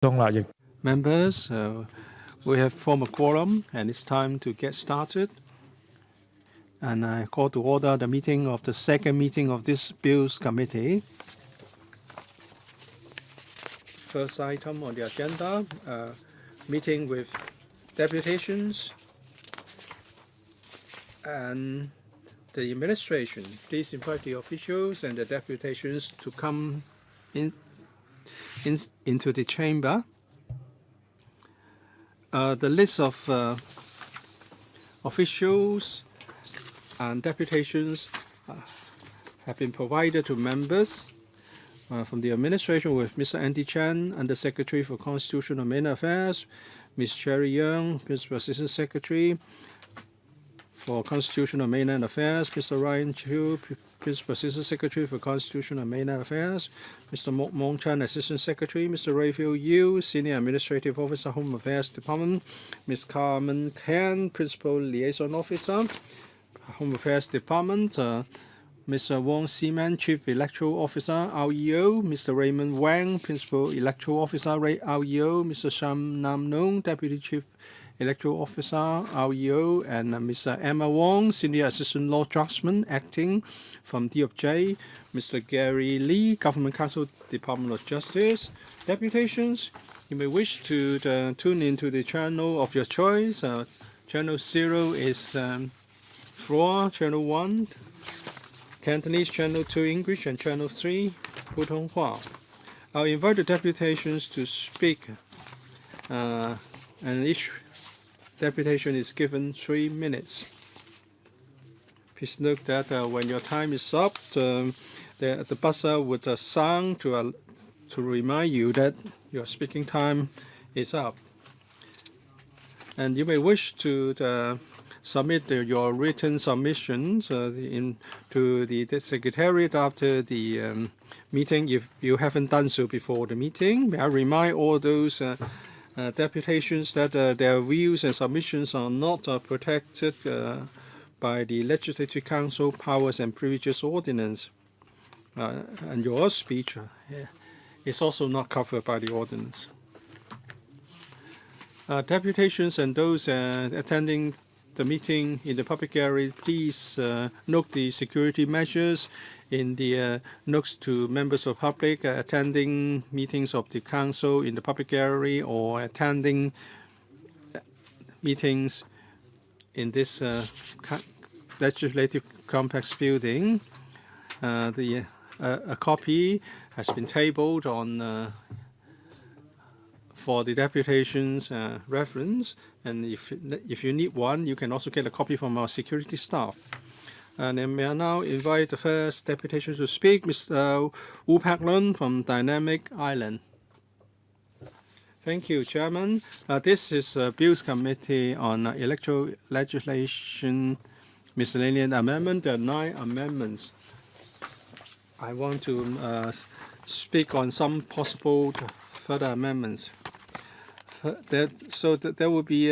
Members, we have formed a quorum and it's time to get started. And I call to order the meeting of the second meeting of this Bills Committee. First item on the agenda, meeting with deputations and the administration. Please invite the officials and the deputations to come into the chamber. The list of officials and deputations have been provided to members from the administration with Mr. Andy Chan, Under Secretary for Constitutional and Main Affairs, Ms. Cherry Young, Principal Assistant Secretary for Constitutional and Mainland Affairs, Mr. Ryan Chu, Principal Assistant Secretary for Constitutional and Mainland Affairs, Mr. Mok Mong Chan, Assistant Secretary, Mr. Raphael Yu, Senior Administrative Officer, Home Affairs Department, Ms. Carmen Ken, Principal Liaison Officer, Home Affairs Department, Mr. Wong Seaman, Chief Electoral Officer, REO, Mr. Raymond Wang, Principal Electoral Officer, REO, Mr. Sham Nam Nung, Deputy Chief Electoral Officer, REO, and Mr. Emma Wong, Senior Assistant Law Draftsman, acting from DOJ, Mr. Gary Lee, Government Counsel, Department of Justice. Deputations, you may wish to tune into the channel of your choice. Channel 0 is Floor, Channel 1, Cantonese, Channel 2 English, and Channel 3 Putonghua. I'll invite the deputations to speak, and each deputation is given 3 minutes. Please note that when your time is up, the buzzer would sound to remind you that your speaking time is up. And you may wish to submit your written submissions to the Secretariat after the meeting if you haven't done so before the meeting. May I remind all those deputations that their views and submissions are not protected by the Legislative Council Powers and Privileges Ordinance. And your speech is also not covered by the ordinance. Deputations and those attending the meeting in the public area, please note the security measures in the notes to members of public attending meetings of the council in the public area or attending meetings in this legislative complex building. A copy has been tabled on for the deputation's reference, and if you need one, you can also get a copy from our security staff. And then may I now invite the first deputation to speak, Mr. Wu Pak Lun from Dynamic Island. Thank you, Chairman. This is Bills Committee on Electoral Legislation Miscellaneous Amendment. There are 9 amendments. I want to speak on some possible further amendments. There will be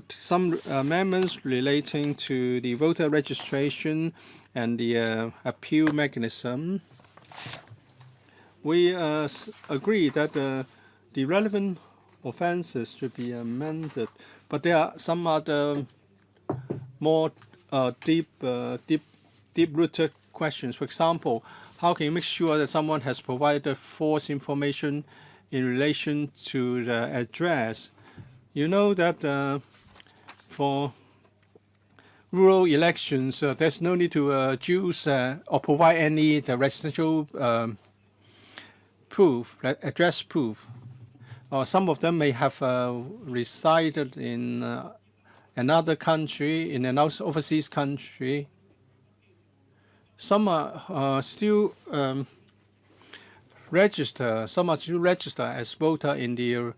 some amendments relating to the voter registration and the appeal mechanism. We agree that the relevant offences should be amended, but there are some other more deep-rooted questions. For example, how can you make sure that someone has provided false information in relation to the address? You know that for rural elections, there's no need to choose or provide any residential proof, address proof. Or some of them may have resided in another country, in an overseas country. Some are still register. Some are still registered as voter in the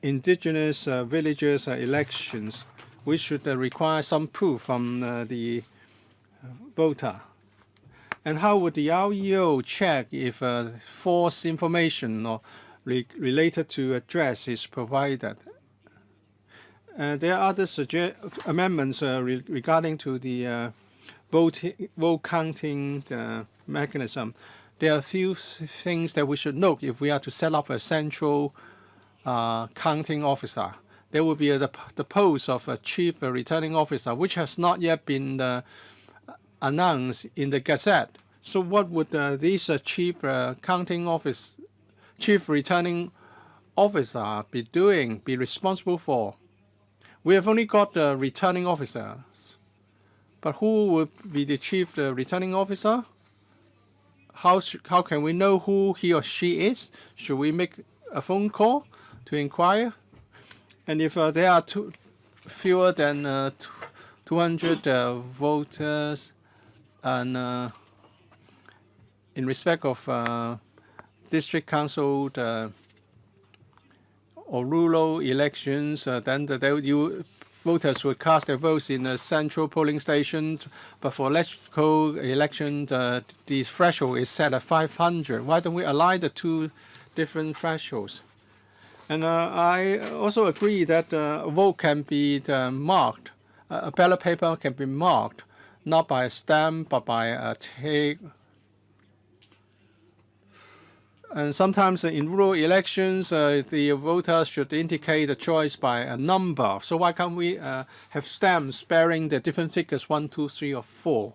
indigenous villages elections. We should require some proof from the voter. And how would the REO check if false information or related to address is provided? There are other amendments regarding to the vote counting mechanism. there are a few things that we should note if we are to set up a central counting officer. There will be the post of a chief returning officer, which has not yet been announced in the Gazette. So what would this chief returning officer be responsible for? We have only got returning officers, but who would be the chief returning officer? How can we know who he or she is? Should we make a phone call to inquire? And if there are fewer than 200 voters, and in respect of district council or rural elections, then voters would cast their votes in a central polling station. But for electoral elections, the threshold is set at 500. Why don't we align the two different thresholds? And I also agree that a vote can be marked. A ballot paper can be marked, not by a stamp, but by a tape. And sometimes in rural elections, the voters should indicate a choice by a number. So why can't we have stamps bearing the different figures 1, 2, 3, or 4?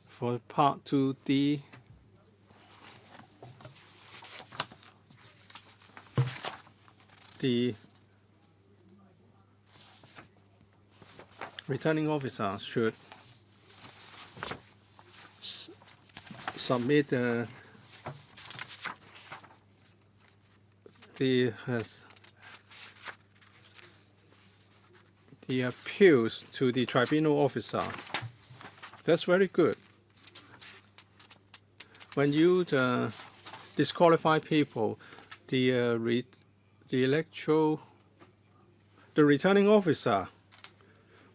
For Part 2D. The returning officer should submit the appeals to the tribunal officer. That's very good. When you disqualify people, the returning officer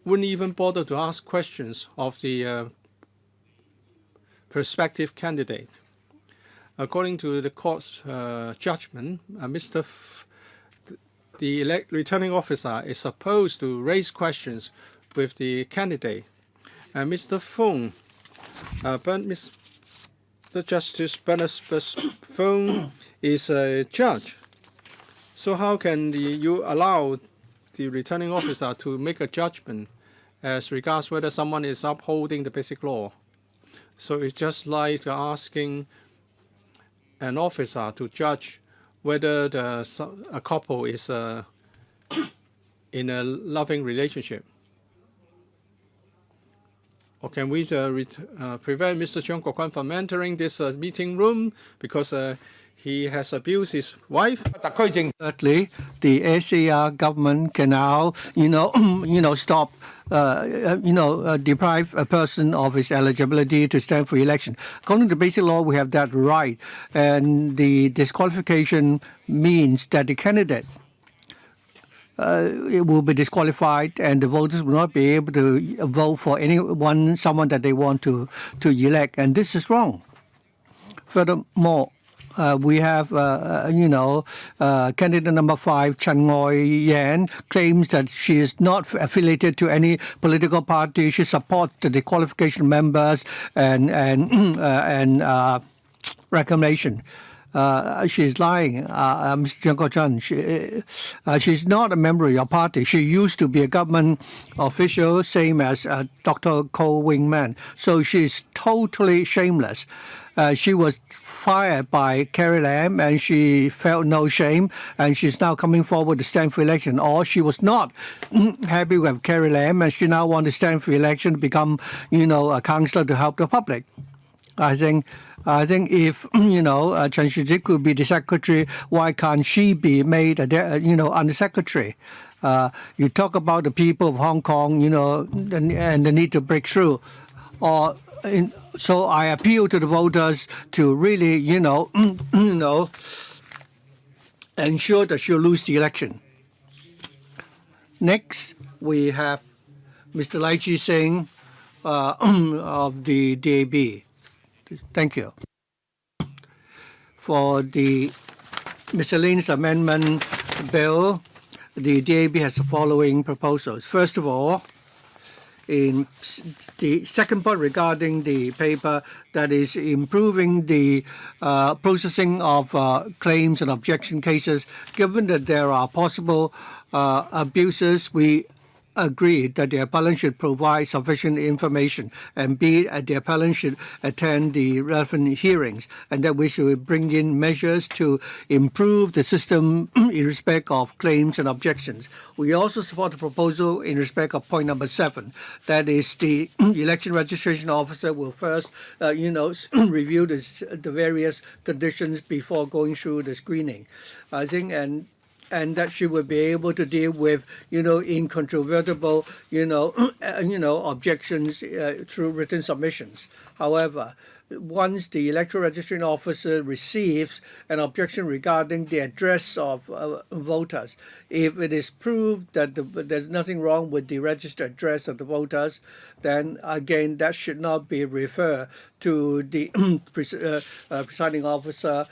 wouldn't even bother to ask questions of the prospective candidate. According to the court's judgment, the returning officer is supposed to raise questions with the candidate. And Mr. Fung, Mr. Justice Bernard Fung is a judge. So how can you allow the returning officer to make a judgment as regards whether someone is upholding the basic law? So it's just like asking an officer to judge whether a couple is in a loving relationship. Or can we prevent Mr. Cheung Kok-kwan from entering this meeting room because he has abused his wife? Thirdly, the SAR government can now, stop, deprive a person of his eligibility to stand for election. According to basic law, we have that right, and the disqualification means that the candidate it will be disqualified, and the voters will not be able to vote for someone that they want to elect, and this is wrong. Furthermore, we have, candidate number 5, Chen Ngoi-yan, claims that she is not affiliated to any political party. She supports the disqualification members and recommendation. She's lying, Mr. Cheung Kok-kwan. She's not a member of your party. She used to be a government official, same as Dr. Ko Wing-man. So she's totally shameless. She was fired by Carrie Lam, and she felt no shame, and she's now coming forward to stand for election. Or she was not happy with Carrie Lam, and she now wants to stand for election to become, a councillor to help the public. I think if Chen Shih-chik could be the secretary, why can't she be made undersecretary? You talk about the people of Hong Kong, and the need to break through. So I appeal to the voters to really, ensure that she'll lose the election. Next, we have Mr. Lai Chi-sing of the DAB. Thank you. For the Miscellaneous Amendment Bill, the DAB has the following proposals. First of all, in the second part regarding the paper, that is improving the processing of claims and objection cases. Given that there are possible abuses, we agreed that the appellant should provide sufficient information, and B, the appellant should attend the relevant hearings, and that we should bring in measures to improve the system in respect of claims and objections. We also support the proposal in respect of point number 7. That is, the election registration officer will first, review the various conditions before going through the screening. I think, and that she would be able to deal with, incontrovertible, objections through written submissions. However, once the electoral registration officer receives an objection regarding the address of voters, if it is proved that there's nothing wrong with the registered address of the voters, then again that should not be referred to the presiding officer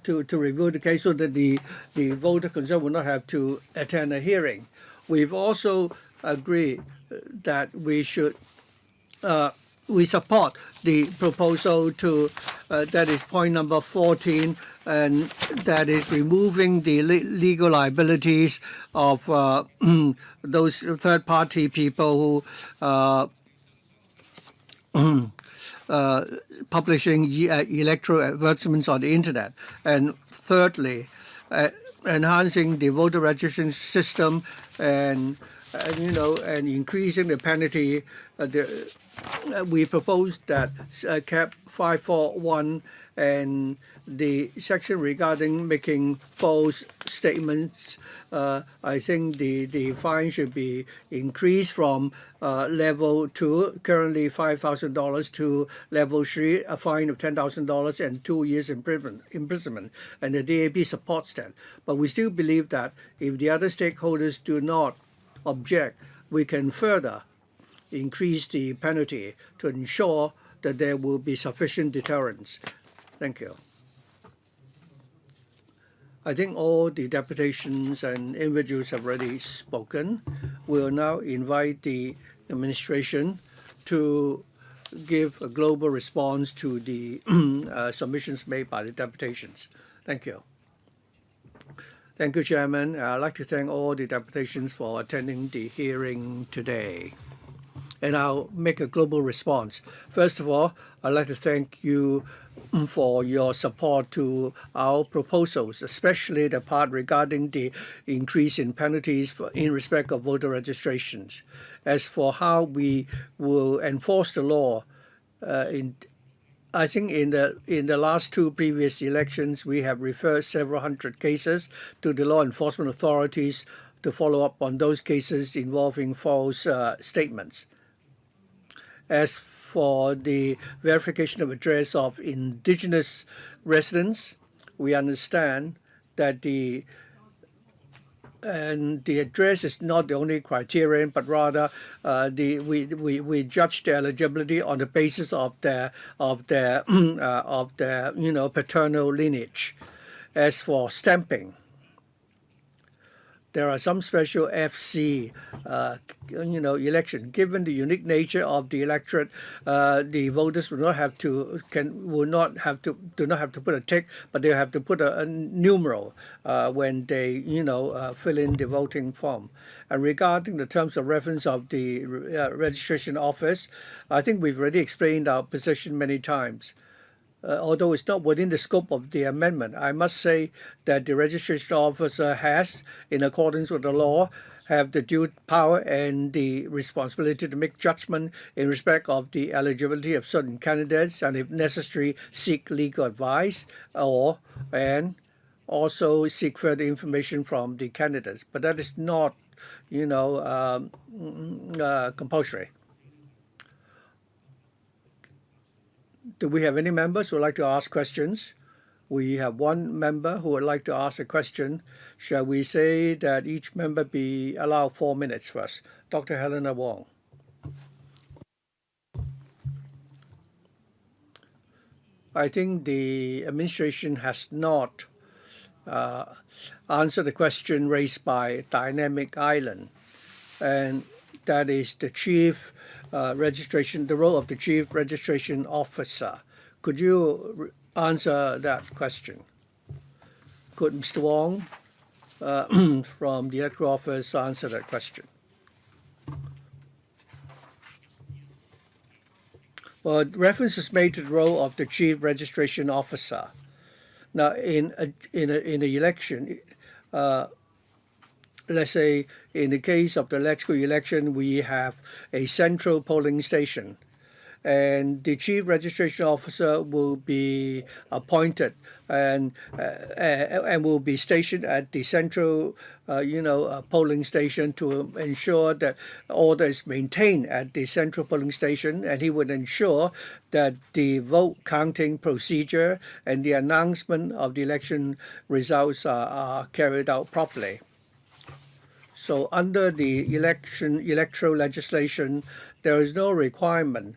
to review the case, so that the voter concerned will not have to attend a hearing. We've also agreed that we support the proposal to that is point number 14, and that is removing the legal liabilities of those third-party people who publishing electoral advertisements on the internet. And thirdly, enhancing the voter registration system and increasing the penalty. We proposed that CAP 541 and the section regarding making false statements, I think the fine should be increased from level 2, currently $5,000, to level 3, a fine of $10,000 and 2 years imprisonment. And the DAB supports that. But we still believe that if the other stakeholders do not object, we can further increase the penalty to ensure that there will be sufficient deterrence. Thank you. I think all the deputations and individuals have already spoken. We'll now invite the administration to give a global response to the submissions made by the deputations. Thank you. Thank you, Chairman. I'd like to thank all the deputations for attending the hearing today. And I'll make a global response. First of all, I'd like to thank you for your support to our proposals, especially the part regarding the increase in penalties in respect of voter registrations. As for how we will enforce the law, I think in the last 2 previous elections, we have referred several hundred cases to the law enforcement authorities to follow up on those cases involving false statements. As for the verification of address of indigenous residents, we understand that the address is not the only criterion, but rather we judge their eligibility on the basis of their paternal lineage. As for stamping, there are some special FC, election. Given the unique nature of the electorate, the voters do not have to put a tick, but they have to put a numeral when they, fill in the voting form. And regarding the terms of reference of the registration office, I think we've already explained our position many times. Although it's not within the scope of the amendment, I must say that the registration officer has, in accordance with the law, have the due power and the responsibility to make judgment in respect of the eligibility of certain candidates, and if necessary, seek legal advice and also seek further information from the candidates. But that is not, compulsory. Do we have any members who would like to ask questions? We have one member who would like to ask a question. Shall we say that each member be allowed 4 minutes first? Dr. Helena Wong. I think the administration has not answered the question raised by Dynamic Island. And that is the chief registration, the role of the chief registration officer. Could you answer that question? Could Mr. Wong from the Electoral Office answer that question? Well, reference is made to the role of the chief registration officer. Now, in an election, let's say in the case of the electoral election, we have a central polling station, and the chief registration officer will be appointed and will be stationed at the central, polling station to ensure that order is maintained at the central polling station, and he would ensure that the vote counting procedure and the announcement of the election results are carried out properly. So under the electoral legislation, there is no requirement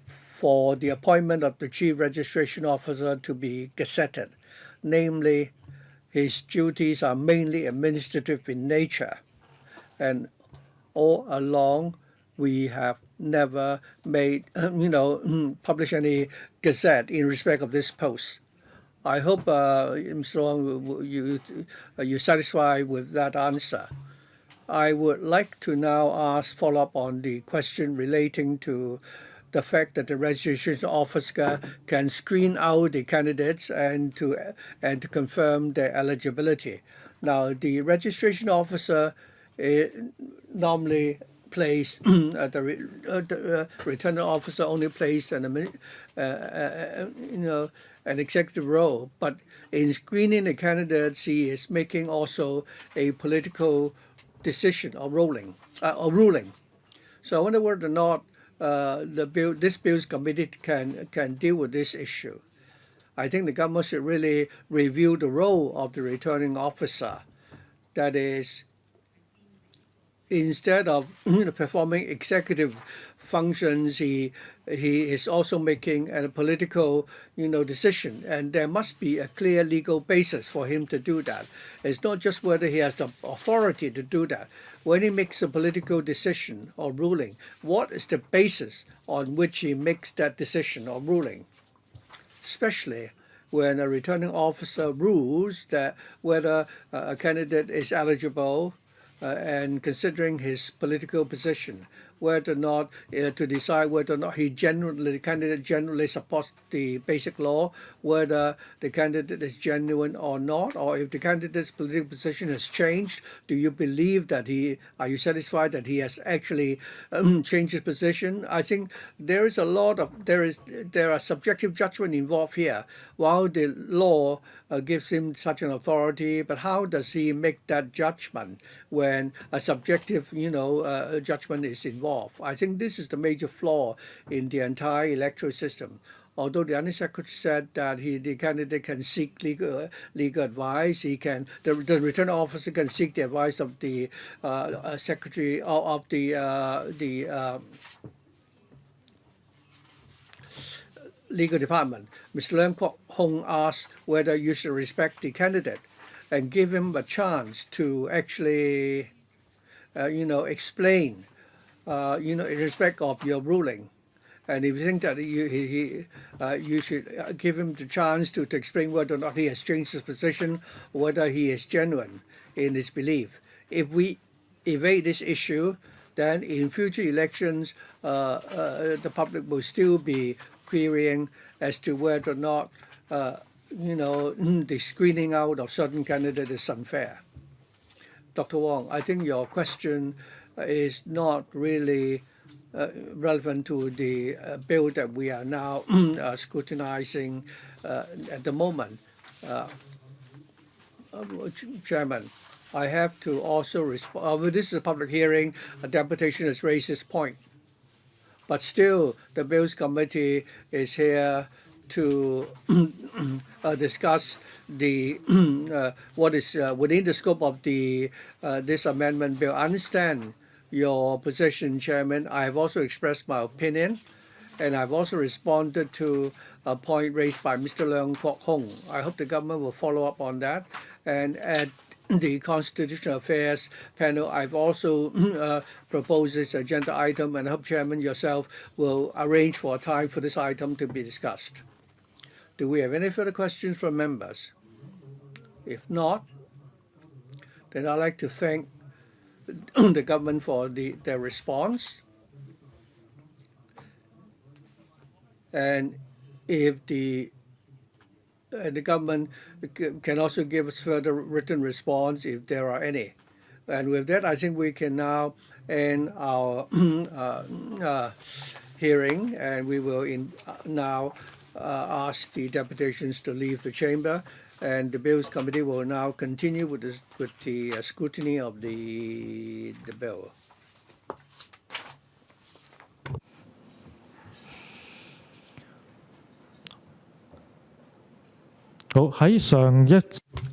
for the appointment of the chief registration officer to be gazetted. Namely, his duties are mainly administrative in nature. And all along, we have never made, published any gazette in respect of this post. I hope, Mr. Wong, you're satisfied with that answer. I would like to now follow up on the question relating to the fact that the registration officer can screen out the candidates and to confirm their eligibility. Now, the registration officer normally plays the returning officer only plays an executive role, but in screening the candidates, he is making also a political decision or ruling. So I wonder whether or not this Bills Committee can deal with this issue. I think the government should really review the role of the returning officer. That is, instead of performing executive functions, he is also making a political decision, and there must be a clear legal basis for him to do that. It's not just whether he has the authority to do that. When he makes a political decision or ruling, what is the basis on which he makes that decision or ruling? Especially when a returning officer rules that whether a candidate is eligible and considering his political position, whether or not to decide whether or not the candidate generally supports the basic law, whether the candidate is genuine or not, or if the candidate's political position has changed, do you believe that are you satisfied that he has actually changed his position? I think there are subjective judgment involved here. While the law gives him such an authority, but how does he make that judgment when a subjective, judgment is involved? I think this is the major flaw in the entire electoral system. Although the Undersecretary said that the candidate can seek legal advice, the return officer can seek the advice of the Secretary of the Legal Department. Mr. Leung Kwok Hong asked whether you should respect the candidate and give him a chance to actually, explain, in respect of your ruling. And if you think that you should give him the chance to explain whether or not he has changed his position, or whether he is genuine in his belief. If we evade this issue, then in future elections, the public will still be querying as to whether or not, the screening out of certain candidates is unfair. Dr. Wong, I think your question is not really relevant to the bill that we are now scrutinizing at the moment. Chairman, I have to also respond. This is a public hearing. A deputation has raised this point. But still, the Bills Committee is here to discuss what is within the scope of this amendment bill. I understand your position, Chairman. I have also expressed my opinion, and I've also responded to a point raised by Mr. Leung Kwok Hong. I hope the government will follow up on that. And the Constitutional Affairs panel, I've also proposed this agenda item, and I hope Chairman yourself will arrange for a time for this item to be discussed. Do we have any further questions from members? If not, then I'd like to thank the government for their response. And if the government can also give us further written response if there are any. And with that, I think we can now end our hearing, and we will now ask the deputations to leave the chamber, and the Bills Committee will now continue with the scrutiny of the bill. 好，喺上一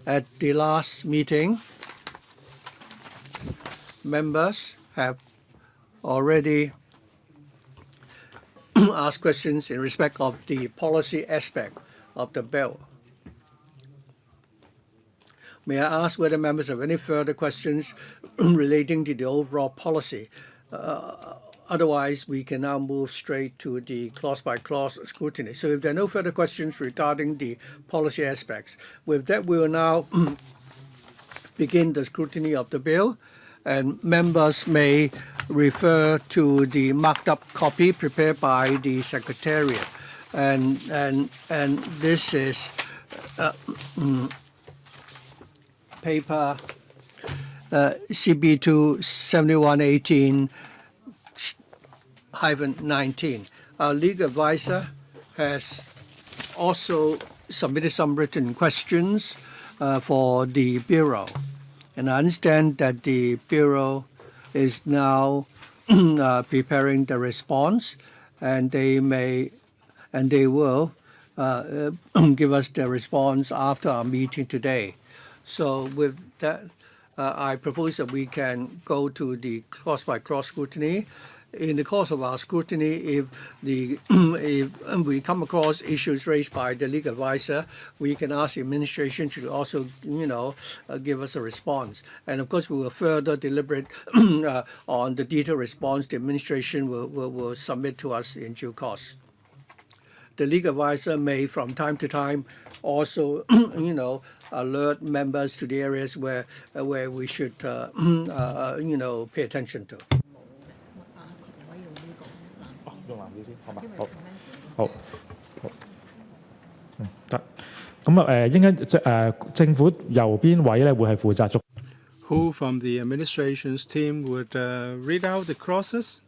At the last meeting, members have already asked questions in respect of the policy aspect of the bill. May I ask whether members have any further questions relating to the overall policy? Otherwise, we can now move straight to the clause-by-clause scrutiny. So if there are no further questions regarding the policy aspects, with that, we will now begin the scrutiny of the bill, and members may refer to the marked up copy prepared by the Secretariat. And this is paper CB2 7118-19. Our legal advisor has also submitted some written questions for the Bureau. And I understand that the Bureau is now preparing the response, and they will give us the response after our meeting today. So with that, I propose that we can go to the clause-by-clause scrutiny. In the course of our scrutiny, if we come across issues raised by the legal advisor, we can ask the administration to also, give us a response. And of course, we will further deliberate on the detailed response the administration will submit to us in due course. The legal advisor may, from time to time, also, alert members to the areas where we should, pay attention to. 用慢啲先，好嘛？好，得。咁應該政府由邊位咧會係負責續 Who from the administration's team would read out the clauses?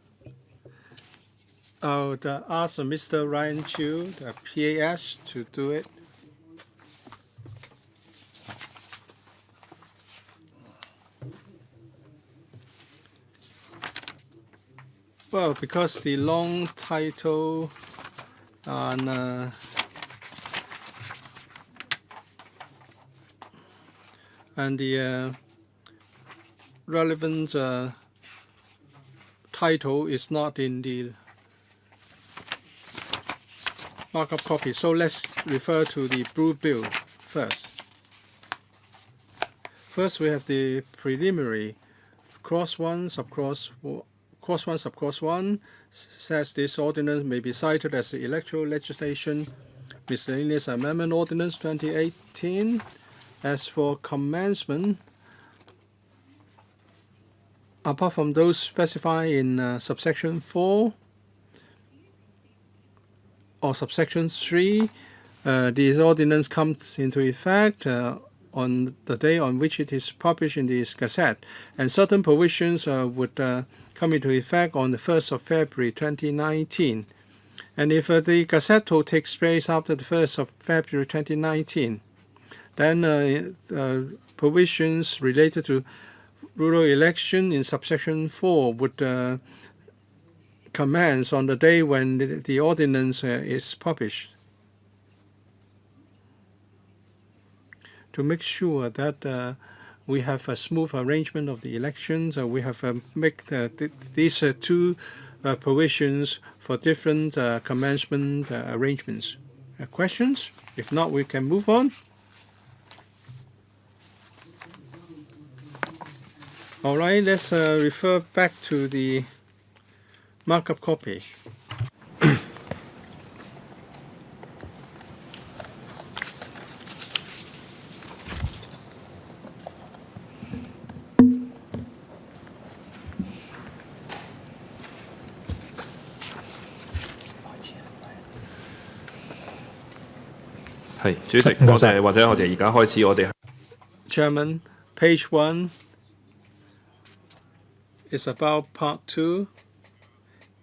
I would ask Mr. Ryan Chiu, the PAS, to do it. Well, because the long title and the relevant title is not in the markup copy. So let's refer to the blue bill first. First, we have the preliminary clause 1, subclause 1. Clause 1, subclause 1 says this ordinance may be cited as the electoral legislation, Miscellaneous Amendment Ordinance 2018. As for commencement, apart from those specified in subsection 4 or subsection 3, this ordinance comes into effect on the day on which it is published in the Gazette, and certain provisions would come into effect on the 1st of February 2019. And if the Gazette takes place after the 1st of February 2019, then provisions related to rural election in subsection 4 would commence on the day when the ordinance is published. To make sure that we have a smooth arrangement of the elections, we have made these two provisions for different commencement arrangements. Questions? If not, we can move on. All right, let's refer back to the markup copy. 係主席，唔該晒或者我哋而家開始，我哋 Chairman, page 1 is about part 2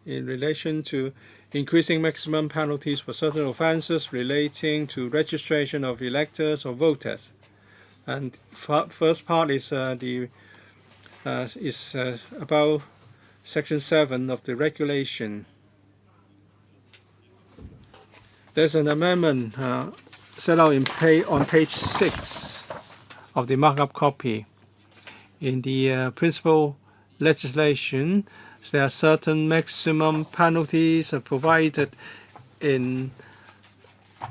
in relation to increasing maximum penalties for certain offences relating to registration of electors or voters. And first part is about section 7 of the regulation. There's an amendment set out on page 6 of the markup copy. In the principal legislation, there are certain maximum penalties provided in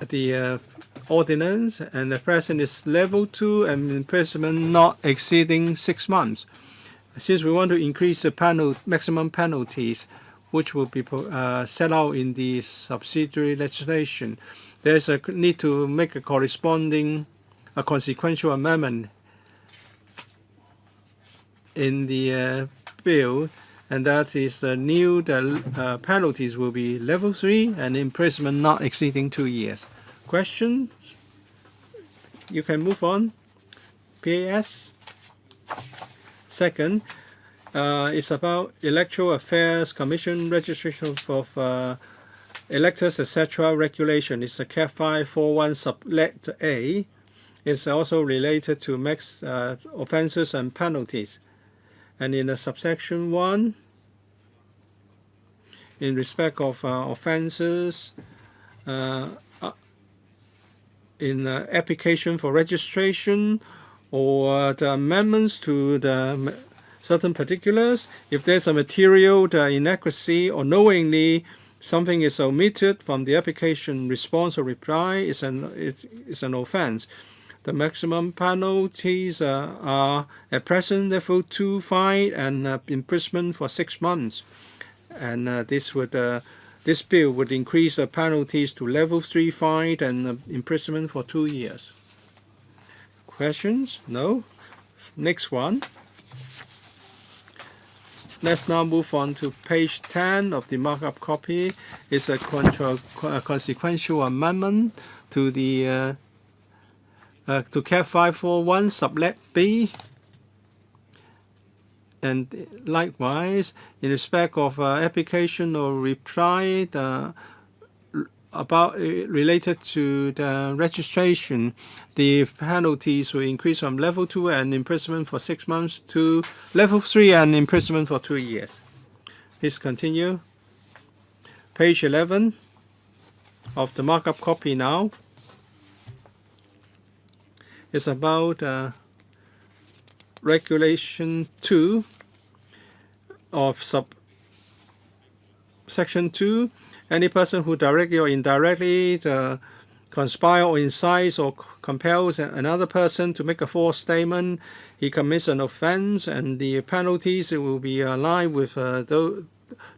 the ordinance, and the present is level 2 and imprisonment not exceeding 6 months. Since we want to increase the maximum penalties, which will be set out in the subsidiary legislation, there's a need to make a corresponding consequential amendment in the bill, and that is the new penalties will be level 3 and imprisonment not exceeding 2 years. Questions? You can move on. PAS. Second, it's about Electoral Affairs Commission registration of electors, etc. regulation. It's a CAP 541 sublet A. It's also related to offences and penalties. And in the subsection 1, in respect of offences, in application for registration or the amendments to the certain particulars, if there's a material inaccuracy or knowingly something is omitted from the application response or reply, it's an offense. The maximum penalties are at present level 2 fine and imprisonment for 6 months. And this bill would increase the penalties to level 3 fine and imprisonment for 2 years. Questions? No? Next one. Let's now move on to page 10 of the markup copy. It's a consequential amendment to the to CAP 541 sublet B. And likewise, in respect of application or reply related to the registration, the penalties will increase from level 2 and imprisonment for 6 months to level 3 and imprisonment for 2 years. Please continue. Page 11 of the markup copy now is about Regulation 2 of Section 2. Any person who directly or indirectly conspire or incites or compels another person to make a false statement, he commits an offense, and the penalties will be aligned with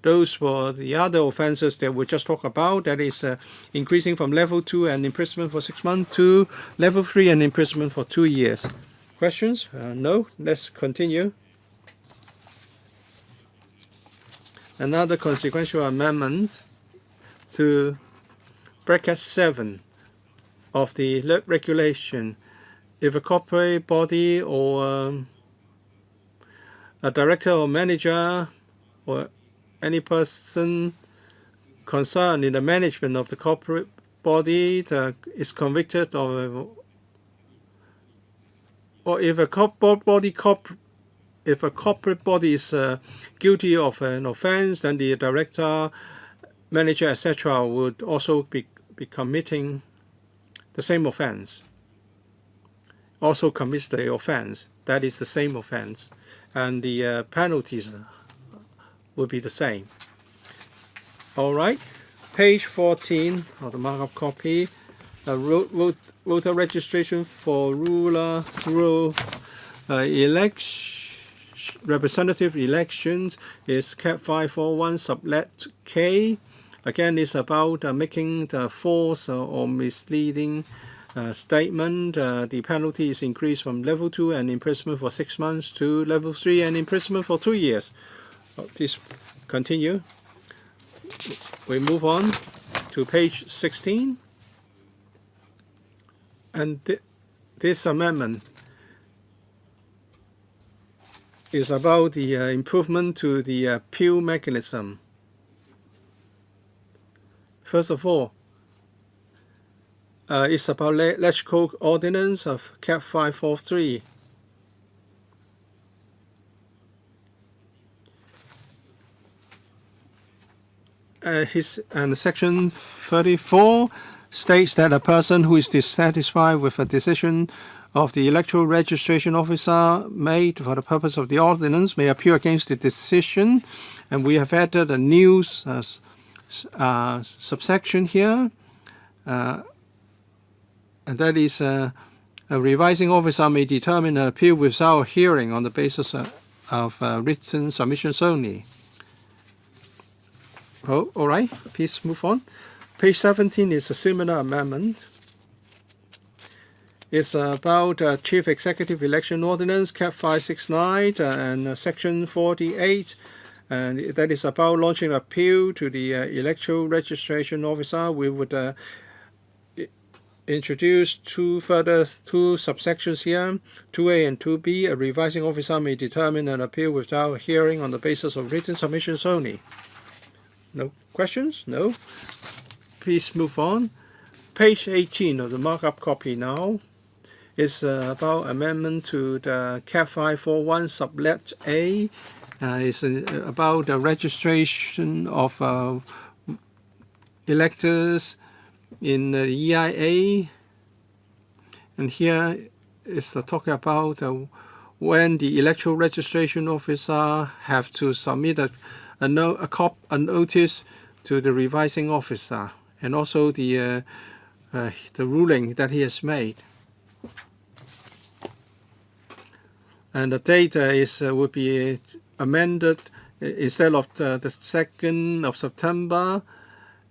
those for the other offenses that we just talked about. That is increasing from level 2 and imprisonment for 6 months to level 3 and imprisonment for 2 years. Questions? No? Let's continue. Another consequential amendment to bracket 7 of the regulation. If a corporate body or a director or manager or any person concerned in the management of the corporate body is convicted of, or if a corporate body is guilty of an offense, then the director, manager, etc. would also be committing the same offense. Also commits the offense. That is the same offense, and the penalties will be the same. All right. Page 14 of the markup copy. Voter registration for rural election representative elections is CAP 541 sublet K. Again, it's about making the false or misleading statement. The penalty is increased from level 2 and imprisonment for 6 months to level 3 and imprisonment for 2 years. Please continue. We move on to page 16. And this amendment is about the improvement to the appeal mechanism. First of all, it's about electoral ordinance of CAP 543. And section 34 states that a person who is dissatisfied with a decision of the electoral registration officer made for the purpose of the ordinance may appeal against the decision. And we have added a new subsection here, and that is a revising officer may determine an appeal without hearing on the basis of written submissions only. Oh, all right, please move on. Page 17 is a similar amendment. It's about Chief Executive Election Ordinance, CAP 569, and Section 48. And that is about launching an appeal to the electoral registration officer. We would introduce two subsections here, 2A and 2B. A revising officer may determine an appeal without hearing on the basis of written submissions only. No questions? No? Please move on. Page 18 of the markup copy now is about amendment to the CAP 541 sublet A. It's about the registration of electors in the EIA. And here is talking about when the electoral registration officer have to submit a notice to the revising officer, and also the ruling that he has made. And the date would be amended. Instead of the 2nd of September,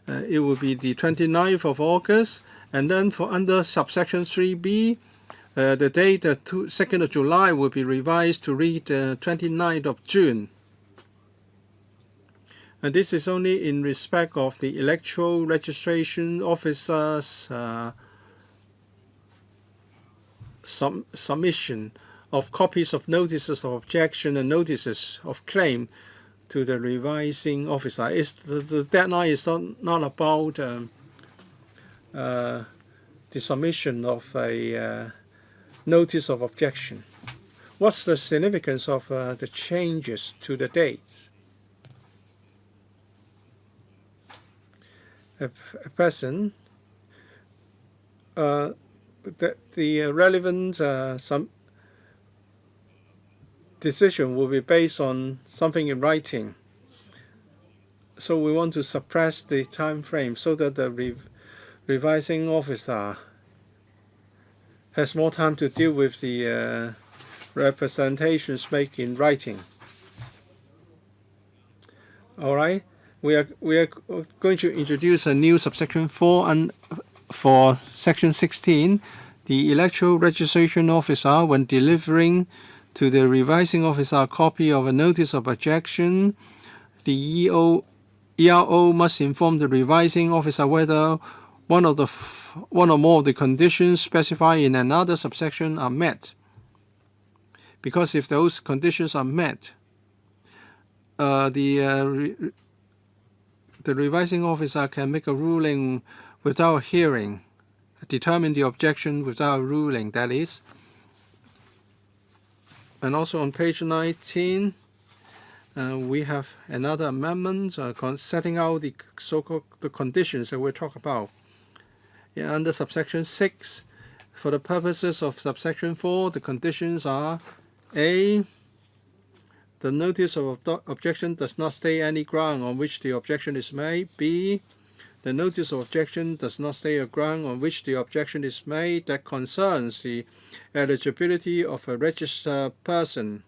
it will be the 29th of August. And then for under subsection 3B, the date, 2nd of July, will be revised to read 29th of June. And this is only in respect of the electoral registration officer's submission of copies of notices of objection and notices of claim to the revising officer. The deadline is not about the submission of a notice of objection. What's the significance of the changes to the dates? A person, the relevant decision will be based on something in writing. So we want to suppress the time frame so that the revising officer has more time to deal with the representations made in writing. All right. We are going to introduce a new subsection 4 and for section 16. The electoral registration officer, when delivering to the revising officer a copy of a notice of objection, the ERO must inform the revising officer whether one or more of the conditions specified in another subsection are met. Because if those conditions are met, the revising officer can make a ruling without hearing, determine the objection without a ruling, that is. And also on page 19, we have another amendment setting out the so-called conditions that we'll talk about. Under subsection 6, for the purposes of subsection 4, the conditions are A, the notice of objection does not state any ground on which the objection is made. B, the notice of objection does not state a ground on which the objection is made that concerns the eligibility of a registered person.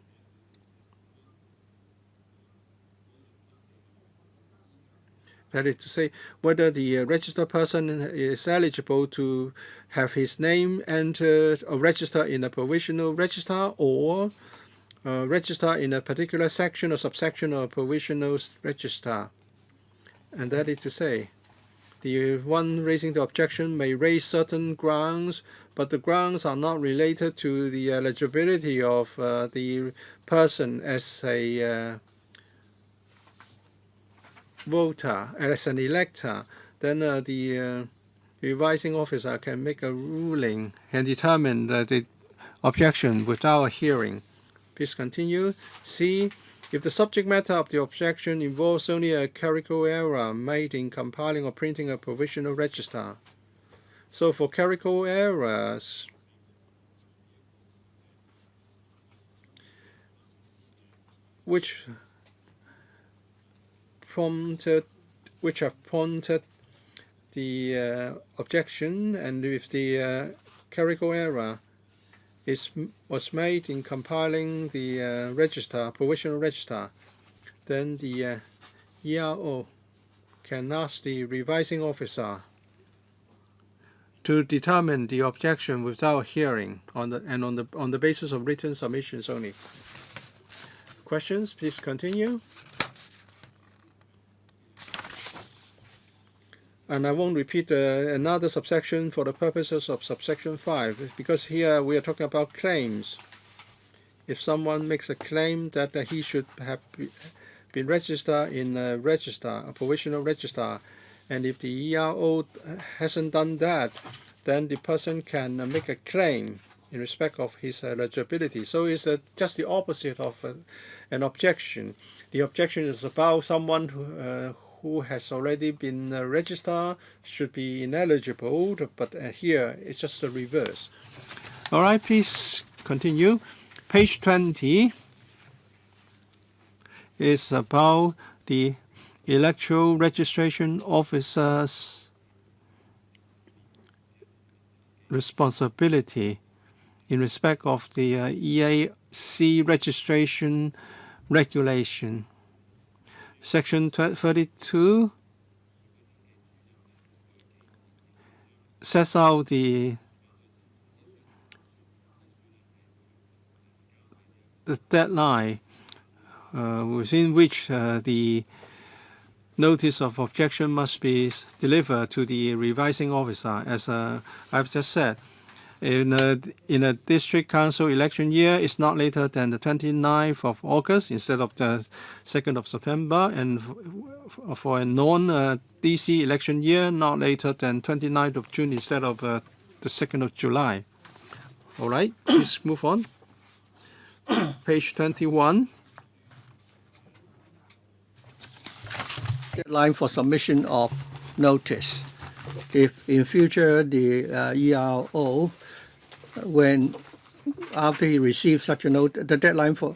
That is to say, whether the registered person is eligible to have his name entered or registered in a provisional register or register in a particular section or subsection of a provisional register. And that is to say, the one raising the objection may raise certain grounds, but the grounds are not related to the eligibility of the person as a voter, as an elector. Then the revising officer can make a ruling and determine the objection without a hearing. Please continue. C. If the subject matter of the objection involves only a clerical error made in compiling or printing a provisional register. So for clerical errors, which have prompted the objection, and if the clerical error was made in compiling the provisional register, then the ERO can ask the revising officer to determine the objection without hearing on the basis of written submissions only. Questions? Please continue. And I won't repeat another subsection for the purposes of subsection 5, because here we are talking about claims. If someone makes a claim that he should have been registered in a provisional register, and if the ERO hasn't done that, then the person can make a claim in respect of his eligibility. So it's just the opposite of an objection. The objection is about someone who has already been registered should be ineligible, but here it's just the reverse. All right, please continue. Page 20 is about the electoral registration officer's responsibility in respect of the EAC registration regulation. Section 32 sets out the deadline within which the notice of objection must be delivered to the revising officer. As I've just said, in a district council election year, it's not later than the 29th of August instead of the 2nd of September, and for a non-DC election year, not later than 29th of June instead of the 2nd of July. All right, please move on. Page 21. Deadline for submission of notice. If in future the ERO, when after he receives such a note, the deadline for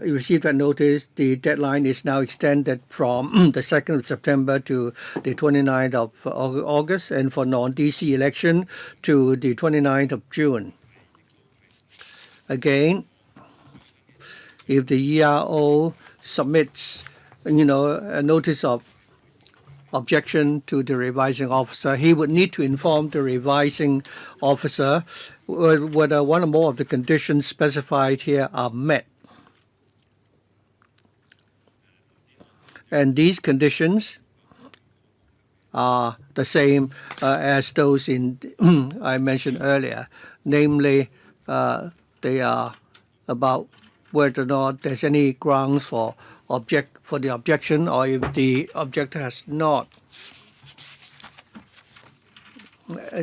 he received that notice, the deadline is now extended from the 2nd of September to the 29th of August, and for non-DC election to the 29th of June. Again, if the ERO submits, a notice of objection to the revising officer, he would need to inform the revising officer whether one or more of the conditions specified here are met. And these conditions are the same as those I mentioned earlier. Namely, they are about whether or not there's any grounds for the objection, or if the objector has not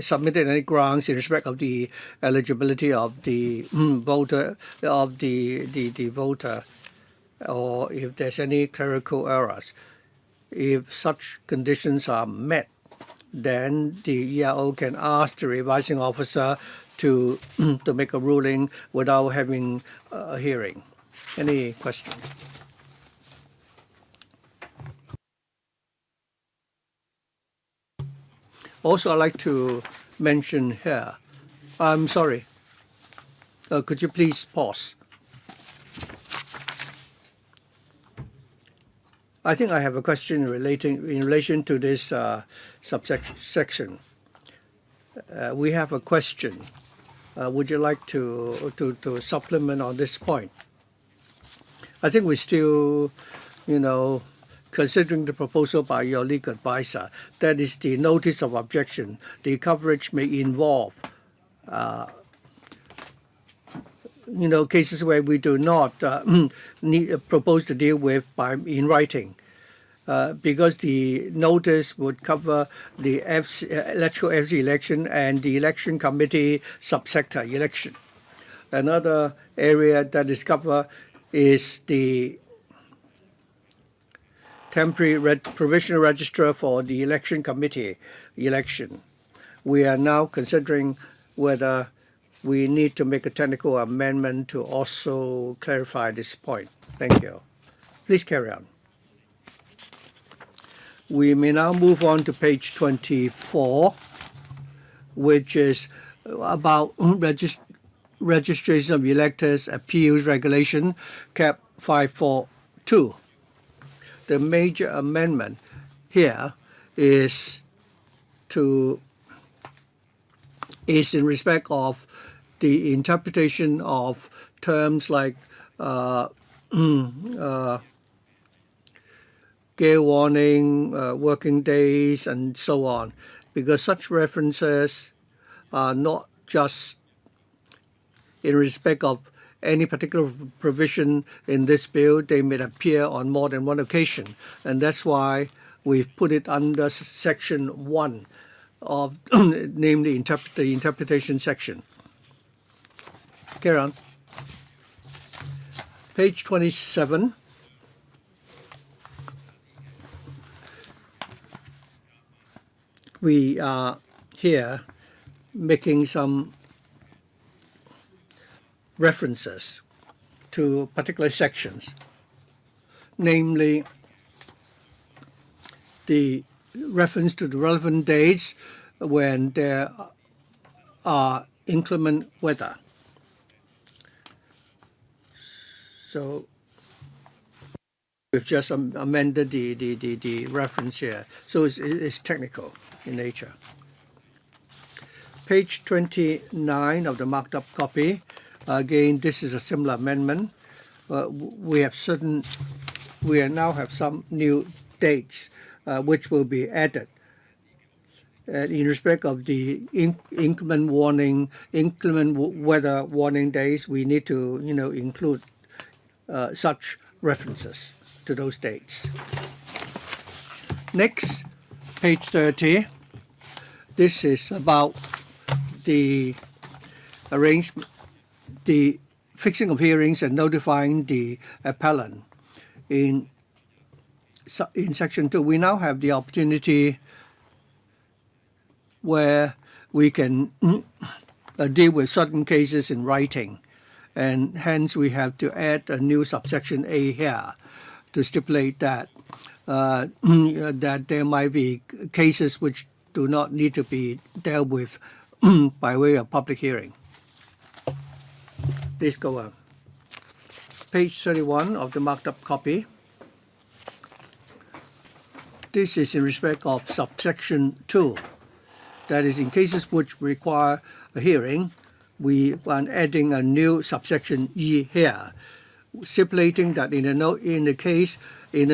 submitted any grounds in respect of the eligibility of the voter, or if there's any clerical errors. If such conditions are met, then the ERO can ask the revising officer to make a ruling without having a hearing. Any questions? Also, I'd like to mention here, I'm sorry, could you please pause? I think I have a question in relation to this subsection. We have a question. Would you like to supplement on this point? I think we're still, considering the proposal by your legal advisor. That is the notice of objection. The coverage may involve, cases where we do not propose to deal with in writing. Because the notice would cover the electoral FC election and the election committee subsector election. Another area that is covered is the temporary provisional register for the election committee election. We are now considering whether we need to make a technical amendment to also clarify this point. Thank you. Please carry on. We may now move on to page 24, which is about registration of electors appeals regulation, Cap 542. The major amendment here is in respect of the interpretation of terms like gale warning, working days, and so on, because such references are not just in respect of any particular provision in this bill. They may appear on more than one occasion, and that's why we've put it under section 1 of namely the interpretation section. Carry on. Page 27. We are here making some references to particular sections, namely the reference to the relevant dates when there are inclement weather. So we've just amended the reference here, so it's technical in nature. Page 29 of the marked up copy. Again, this is a similar amendment. We now have some new dates which will be added. In respect of the inclement weather warning days, we need to include such references to those dates. Next, page 30. This is about the fixing of hearings and notifying the appellant. In section 2, we now have the opportunity where we can deal with certain cases in writing, and hence we have to add a new subsection A here to stipulate that that there might be cases which do not need to be dealt with by way of public hearing. Please go on. Page 31 of the marked up copy. This is in respect of subsection 2. That is, in cases which require a hearing, we are adding a new subsection E here, stipulating that in the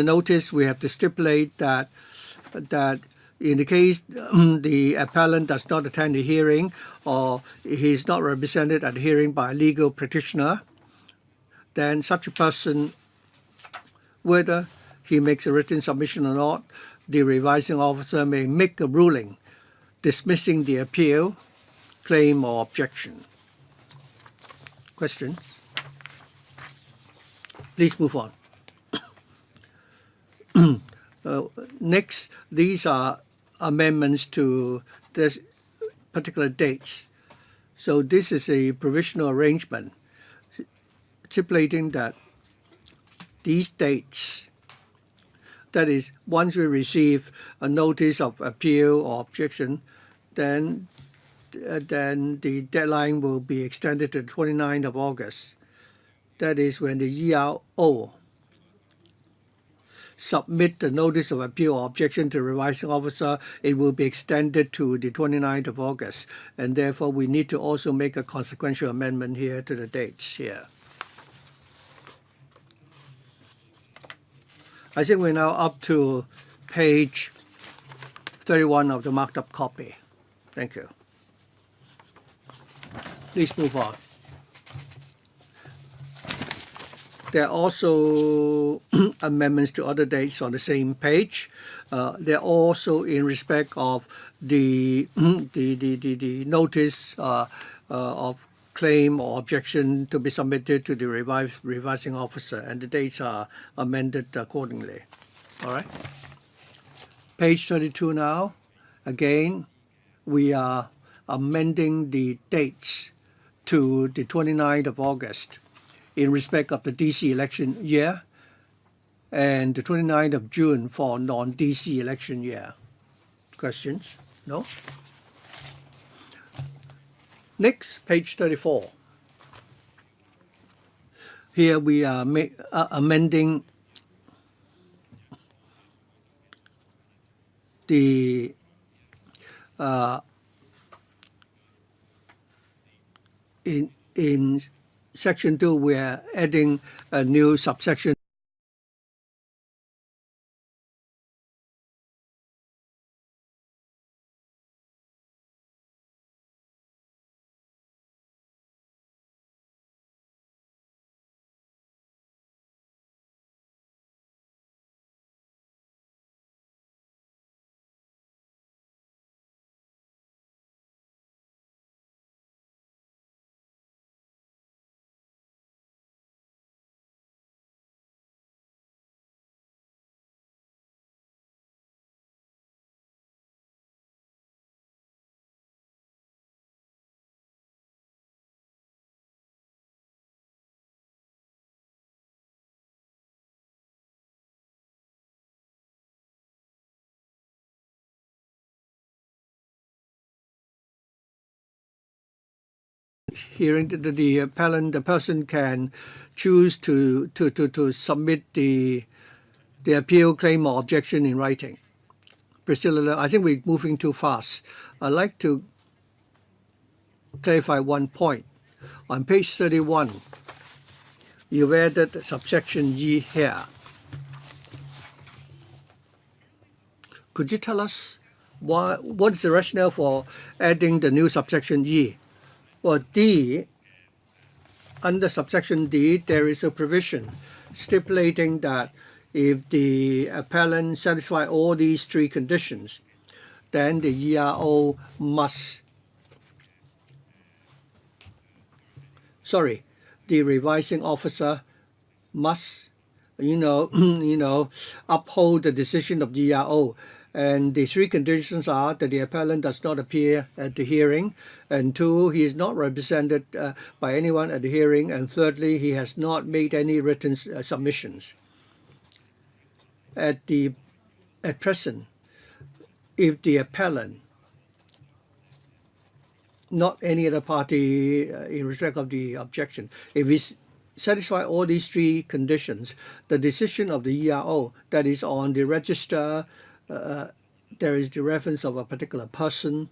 notice we have to stipulate that in the case the appellant does not attend the hearing or he is not represented at the hearing by a legal practitioner, then such a person, whether he makes a written submission or not, the revising officer may make a ruling dismissing the appeal, claim, or objection. Question? Please move on. Next, these are amendments to this particular dates. So this is a provisional arrangement stipulating that these dates, that is, once we receive a notice of appeal or objection, then the deadline will be extended to the 29th of August. That is when the ERO submit the notice of appeal or objection to the revising officer, it will be extended to the 29th of August. And therefore, we need to also make a consequential amendment here to the dates here. I think we're now up to page 31 of the marked up copy. Thank you. Please move on. There are also amendments to other dates on the same page. They're also in respect of the notice of claim or objection to be submitted to the revising officer, and the dates are amended accordingly. All right. Page 32 now. Again, we are amending the dates to the 29th of August in respect of the DC election year, and the 29th of June for non-DC election year. Questions? No? Next, page 34. Here we are amending the in section 2, we are adding a new subsection hearing the appellant, the person can choose to submit the appeal, claim, or objection in writing. Priscilla, I think we're moving too fast. I'd like to clarify one point. On page 31, you've added subsection E here. Could you tell us what is the rationale for adding the new subsection E? Well, D, under subsection D, there is a provision stipulating that if the appellant satisfies all these three conditions, then the ERO must, the revising officer must, uphold the decision of the ERO. And the three conditions are that the appellant does not appear at the hearing, and two, he is not represented by anyone at the hearing, and thirdly, he has not made any written submissions. At present, if the appellant, not any other party in respect of the objection, if he satisfies all these three conditions, the decision of the ERO that is on the register, there is the reference of a particular person,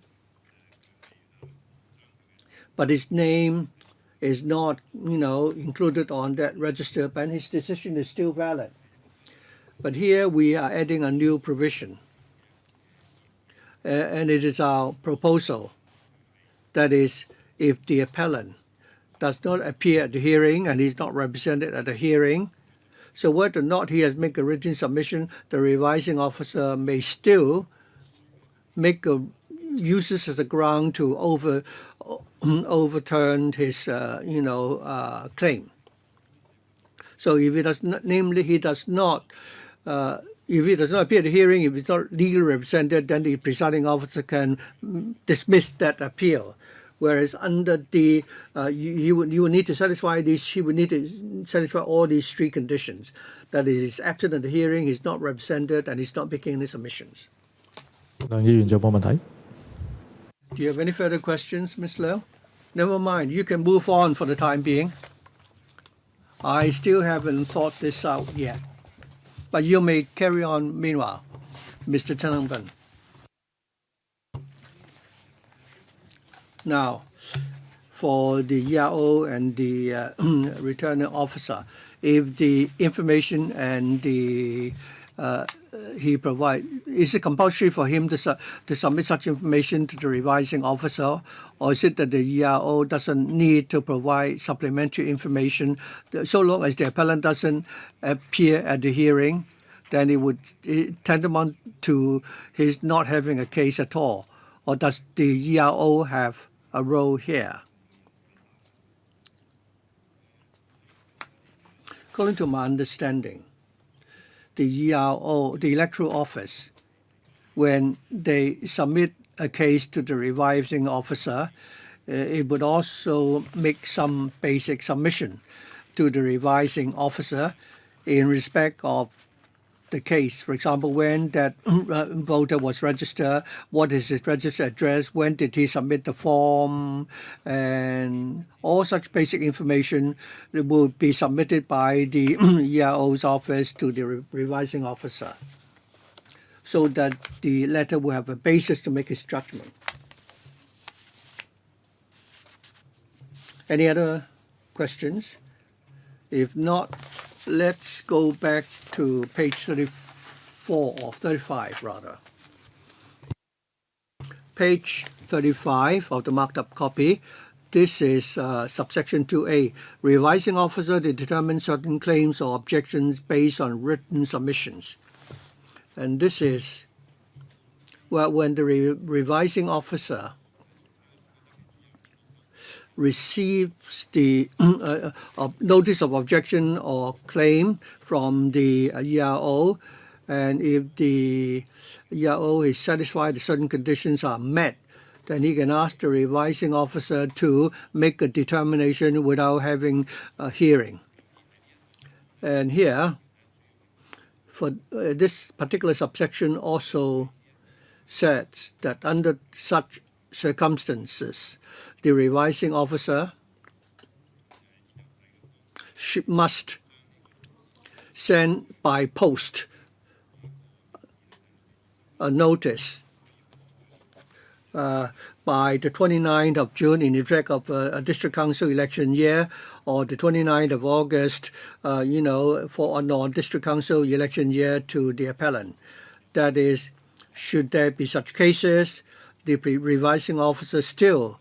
but his name is not, included on that register, and his decision is still valid. But here we are adding a new provision, and it is our proposal. That is, if the appellant does not appear at the hearing and is not represented at the hearing, so whether or not he has made a written submission, the revising officer may still make use this as a ground to overturn his, claim. So if he does not, namely, he does not, if he does not appear at the hearing, if he's not legally represented, then the presiding officer can dismiss that appeal. Whereas under the, you would need to satisfy these, he would need to satisfy all these three conditions. That is, he's absent at the hearing, he's not represented, and he's not making any submissions. 梁議員仲有冇問題？ Do you have any further questions, Ms. Liu? Never mind, you can move on for the time being. I still haven't thought this out yet. But you may carry on meanwhile, Mr. Chenamban. Now, for the ERO and the returning officer, if the information and the he provide, is it compulsory for him to submit such information to the revising officer, or is it that the ERO doesn't need to provide supplementary information so long as the appellant doesn't appear at the hearing? Then it would tantamount to his not having a case at all, or does the ERO have a role here? According to my understanding, the ERO, the electoral office, when they submit a case to the revising officer, it would also make some basic submission to the revising officer in respect of the case. For example, when that voter was registered, what is his registered address, when did he submit the form, and all such basic information will be submitted by the ERO's office to the revising officer, so that the letter will have a basis to make his judgment. Any other questions? If not, let's go back to page 34 or 35 rather. Page 35 of the marked up copy. This is subsection 2A. Revising officer to determine certain claims or objections based on written submissions. And this is when the revising officer receives the notice of objection or claim from the ERO, and if the ERO is satisfied that certain conditions are met, then he can ask the revising officer to make a determination without having a hearing. And here, for this particular subsection also says that under such circumstances, the revising officer must send by post a notice by the 29th of June in effect of a district council election year, or the 29th of August, for a non-district council election year to the appellant. That is, should there be such cases, the revising officer still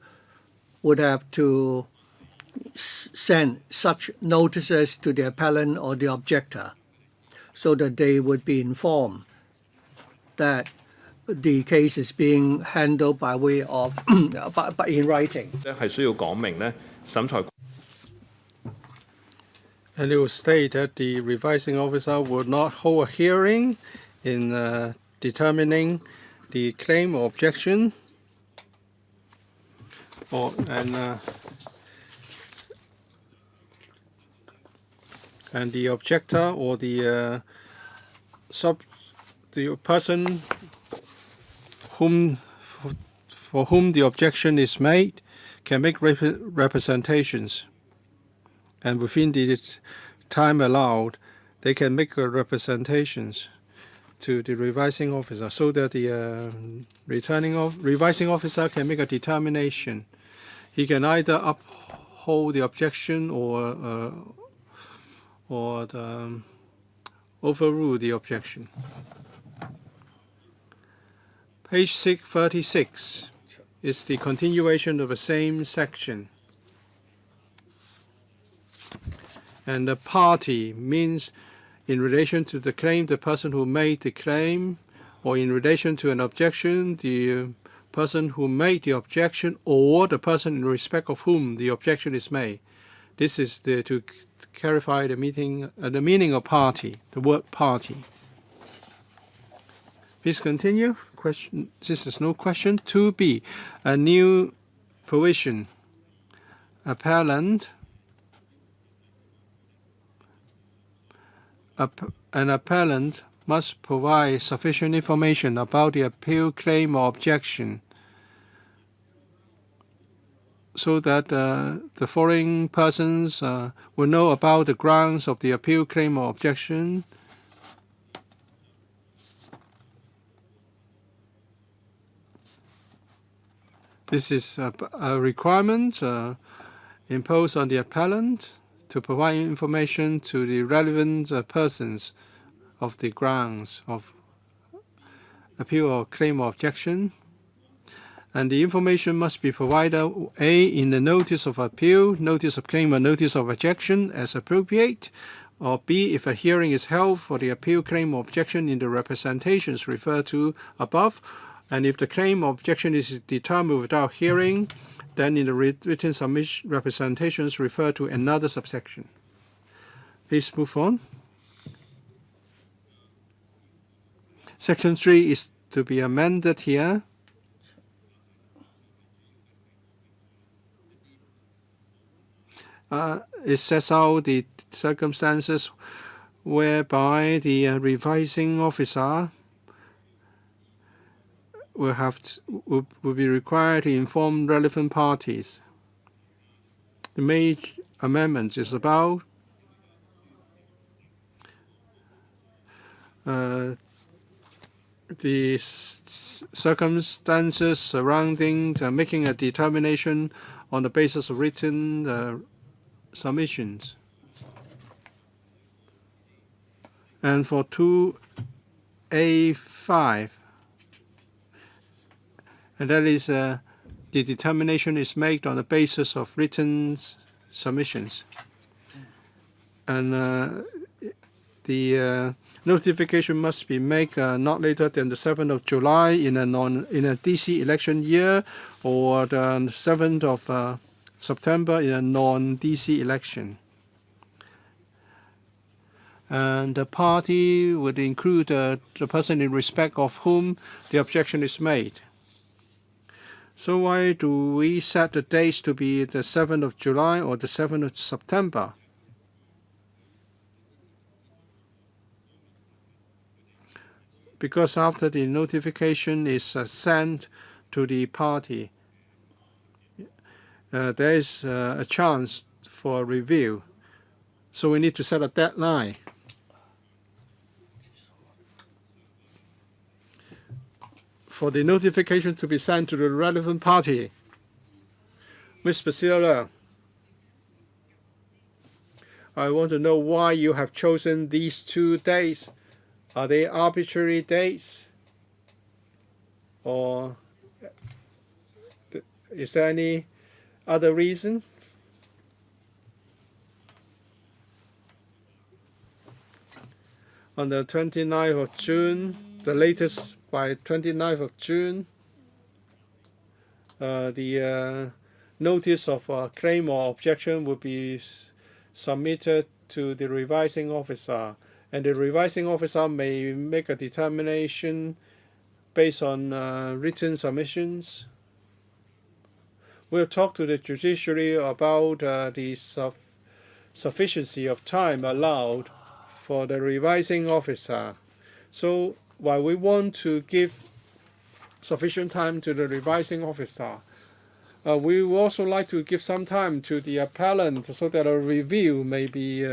would have to send such notices to the appellant or the objector, so that they would be informed that the case is being handled by way of in writing. 係需要講明咧審裁。 And it will state that the revising officer would not hold a hearing in determining the claim or objection, and the objector or the person for whom the objection is made can make representations, and within the time allowed, they can make representations to the revising officer, so that the revising officer can make a determination. He can either uphold the objection or overrule the objection. Page 36 is the continuation of the same section. And the party means in relation to the claim, the person who made the claim, or in relation to an objection, the person who made the objection, or the person in respect of whom the objection is made. This is to clarify the meaning of party, the word party. Please continue. Question. This is no question. 2B, a new provision. Appellant. An appellant must provide sufficient information about the appeal, claim, or objection, so that the foreign persons will know about the grounds of the appeal, claim, or objection, This is a requirement imposed on the appellant to provide information to the relevant persons of the grounds of appeal or claim or objection. And the information must be provided A, in the notice of appeal, notice of claim, or notice of objection as appropriate, or B, if a hearing is held for the appeal, claim, or objection in the representations referred to above, and if the claim or objection is determined without hearing, then in the written submission representations refer to another subsection. Please move on. Section 3 is to be amended here. It sets out the circumstances whereby the revising officer will be required to inform relevant parties. The major amendment is about the circumstances surrounding making a determination on the basis of written submissions. And for 2A5, and that is the determination is made on the basis of written submissions. And the notification must be made not later than the 7th of July in a DC election year, or the 7th of September in a non-DC election. And the party would include the person in respect of whom the objection is made. So why do we set the dates to be the 7th of July or the 7th of September? Because after the notification is sent to the party, there is a chance for review. So we need to set a deadline. For the notification to be sent to the relevant party. Ms. Basila, I want to know why you have chosen these 2 days. Are they arbitrary dates? Or is there any other reason? On the 29th of June, the latest by 29th of June, the notice of claim or objection will be submitted to the revising officer, and the revising officer may make a determination based on written submissions. We'll talk to the judiciary about the sufficiency of time allowed for the revising officer. So while we want to give sufficient time to the revising officer, we would also like to give some time to the appellant so that a review may be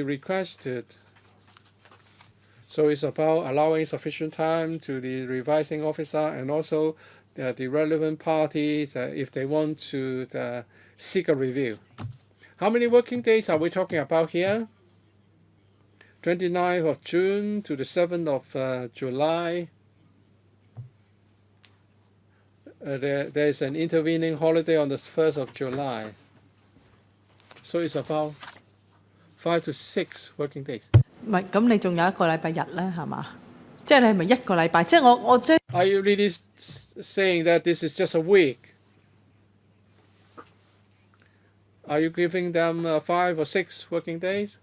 requested. So it's about allowing sufficient time to the revising officer and also the relevant parties if they want to seek a review. How many working days are we talking about here? 29th of June to the 7th of July. There is an intervening holiday on the 1st of July. So it's about 5 to 6 working days. 唔係，咁你仲有一個禮拜日咧，係嘛？即係你係咪一個禮拜？即係我即係 Are you really saying that this is just a week? Are you giving them 5 or 6 working days?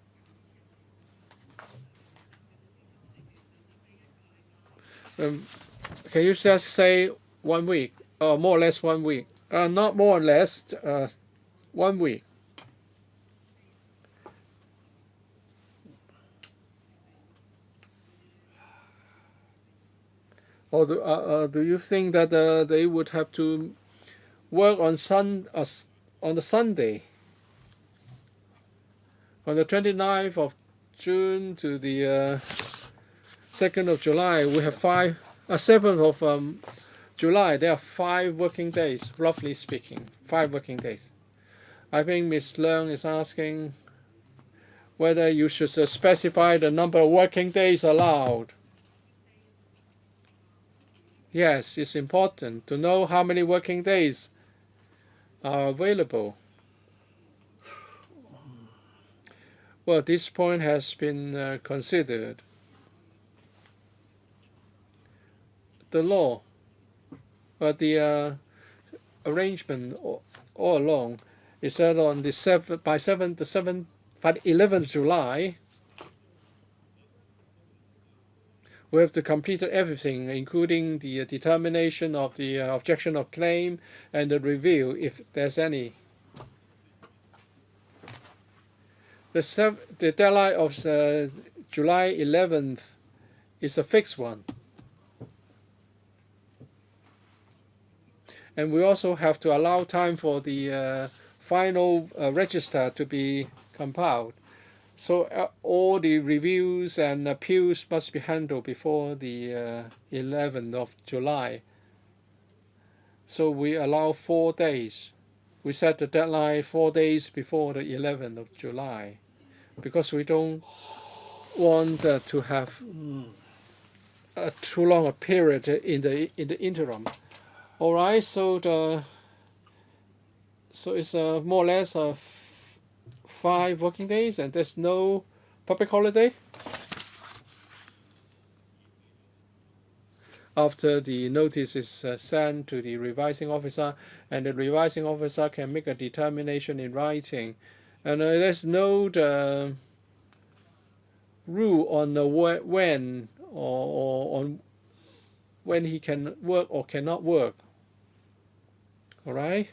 Can you just say 1 week, or more or less 1 week? Not more or less, 1 week. Or do you think that they would have to work on the Sunday? On the 29th of June to the 2nd of July, we have 7th of July, there are 5 working days, roughly speaking, 5 working days. I think Ms. Leung is asking whether you should specify the number of working days allowed. Yes, it's important to know how many working days are available. Well, this point has been considered. The law, but the arrangement all along is that on the 11th July, we have to complete everything, including the determination of the objection of claim and the review, if there's any. The deadline of July 11th is a fixed one. And we also have to allow time for the final register to be compiled. So all the reviews and appeals must be handled before the 11th of July. So we allow 4 days. We set the deadline 4 days before the 11th of July, because we don't want to have too long a period in the interim. All right, so it's more or less 5 working days, and there's no public holiday after the notice is sent to the revising officer, and the revising officer can make a determination in writing. And there's no rule on when or on when he can work or cannot work. All right.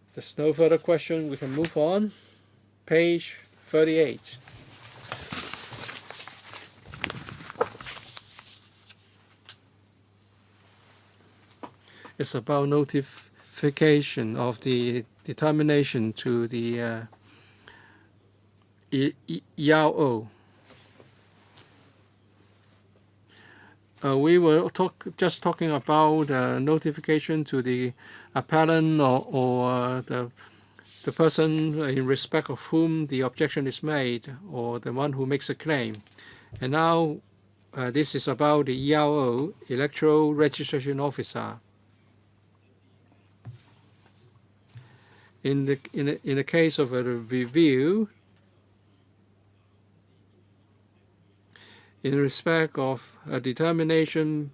If there's no further question, we can move on. Page 38. It's about notification of the determination to the ERO. We were just talking about notification to the appellant or the person in respect of whom the objection is made, or the one who makes a claim. And now this is about the ERO, Electoral Registration Officer. In the case of a review, in respect of a determination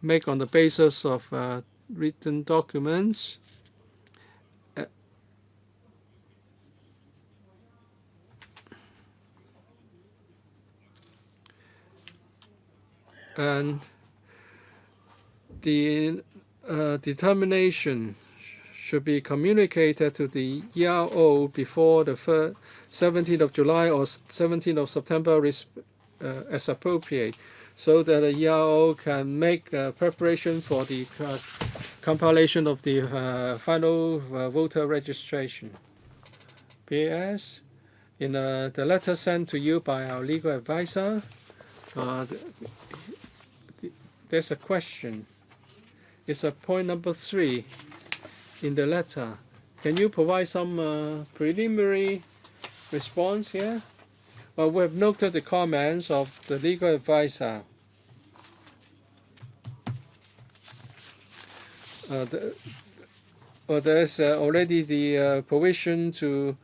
made on the basis of written documents, and the determination should be communicated to the ERO before the 17th of July or 17th of September as appropriate, so that the ERO can make preparation for the compilation of the final voter registration. P.S. In the letter sent to you by our legal advisor, there's a question. It's a point number 3 in the letter. Can you provide some preliminary response here? Well, we have noted the comments of the legal advisor. There's already the provision to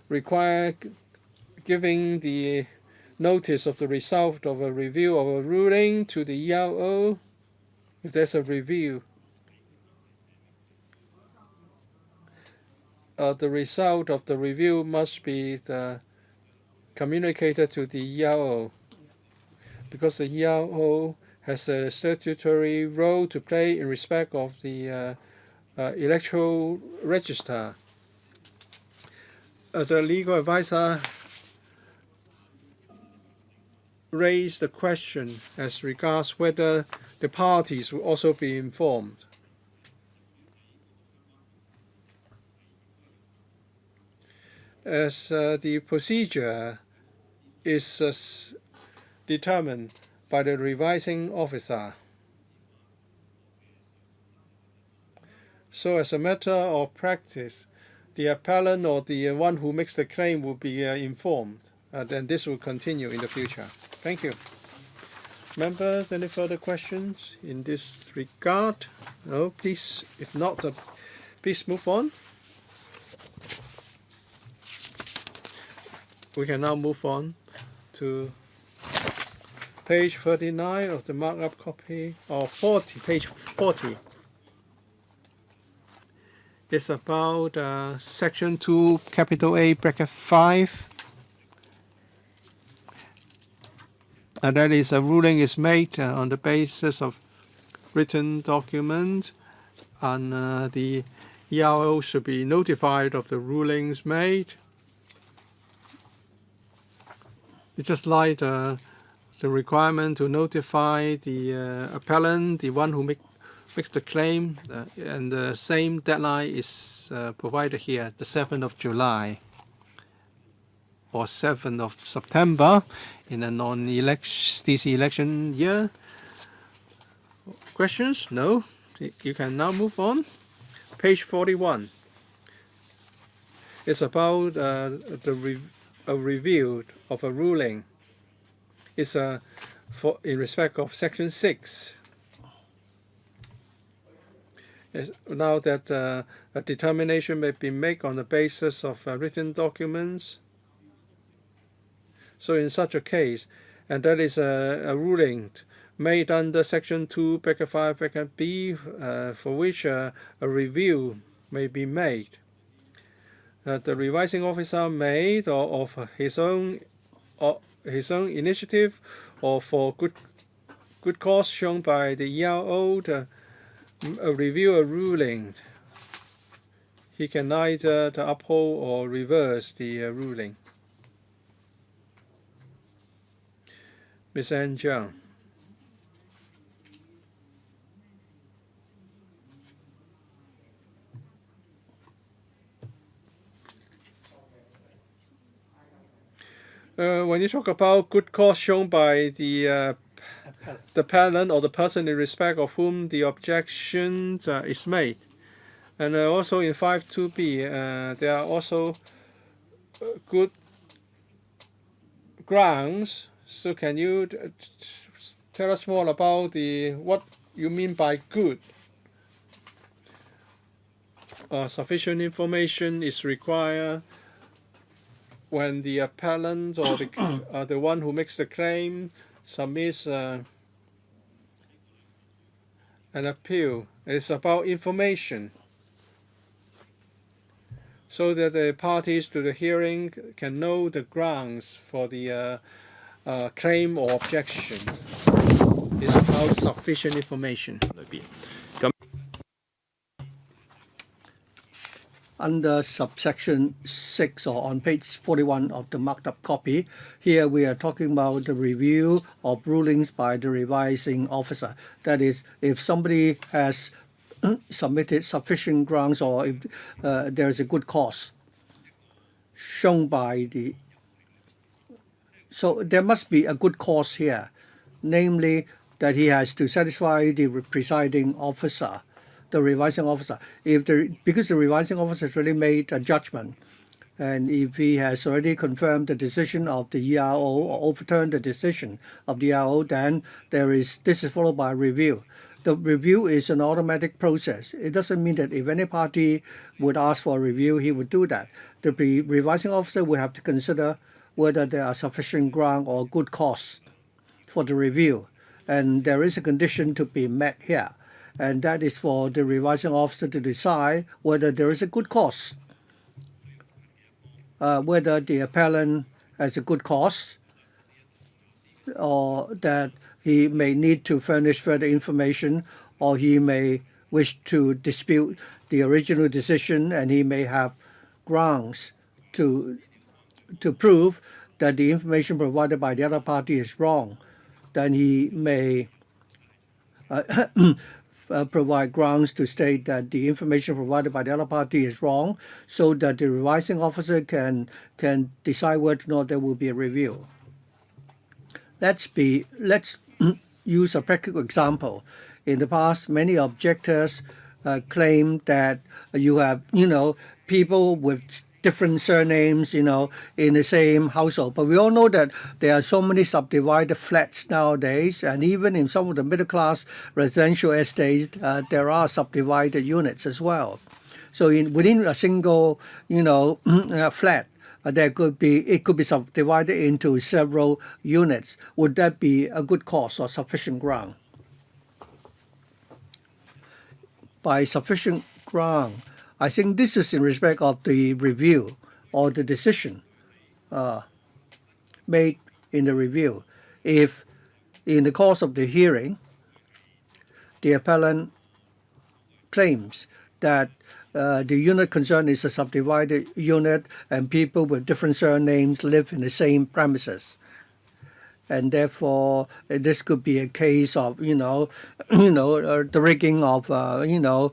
require giving the notice of the result of a review of a ruling to the ERO if there's a review. The result of the review must be communicated to the ERO, because the ERO has a statutory role to play in respect of the electoral register. The legal advisor raised the question as regards whether the parties will also be informed. As the procedure is determined by the revising officer. So as a matter of practice, the appellant or the one who makes the claim will be informed. Then this will continue in the future. Thank you. Members, any further questions in this regard? No, please, if not, please move on. We can now move on to page 39 of the markup copy, or 40, page 40. It's about section 2, capital A, bracket 5. And that is a ruling is made on the basis of written document, and the ERO should be notified of the rulings made. It's just like the requirement to notify the appellant, the one who makes the claim, and the same deadline is provided here, the 7th of July or 7th of September in a non-DC election year. Questions? No? You can now move on. Page 41. It's about a review of a ruling. It's in respect of section 6. Now that a determination may be made on the basis of written documents. So in such a case, and that is a ruling made under section 2, bracket 5, bracket B, for which a review may be made. The revising officer made or of his own initiative or for good cause shown by the ERO to review a ruling. He can either uphold or reverse the ruling. Ms. Ann Jiang. When you talk about good cause shown by the appellant or the person in respect of whom the objection is made, and also in 5.2b, there are also good grounds. So can you tell us more about what you mean by good? Sufficient information is required when the appellant or the one who makes the claim submits an appeal. It's about information, so that the parties to the hearing can know the grounds for the claim or objection. It's about sufficient information. Under subsection 6 or on page 41 of the marked up copy, here we are talking about the review of rulings by the revising officer. That is, if somebody has submitted sufficient grounds or if there is a good cause shown by the... So there must be a good cause here, namely that he has to satisfy the presiding officer, the revising officer. Because the revising officer has really made a judgment, and if he has already confirmed the decision of the ERO or overturned the decision of the ERO, then this is followed by a review. The review is an automatic process. It doesn't mean that if any party would ask for a review, he would do that. The revising officer would have to consider whether there are sufficient ground or good cause for the review. And there is a condition to be met here, and that is for the revising officer to decide whether there is a good cause, whether the appellant has a good cause, or that he may need to furnish further information, or he may wish to dispute the original decision, and he may have grounds to prove that the information provided by the other party is wrong. Then he may provide grounds to state that the information provided by the other party is wrong, so that the revising officer can decide whether or not there will be a review. Let's use a practical example. In the past, many objectors claim that you have, people with different surnames, in the same household. But we all know that there are so many subdivided flats nowadays, and even in some of the middle-class residential estates, there are subdivided units as well. So within a single, flat, it could be subdivided into several units. Would that be a good cause or sufficient ground? By sufficient ground, I think this is in respect of the review or the decision made in the review. If in the course of the hearing, the appellant claims that the unit concerned is a subdivided unit and people with different surnames live in the same premises, and therefore this could be a case of the rigging of the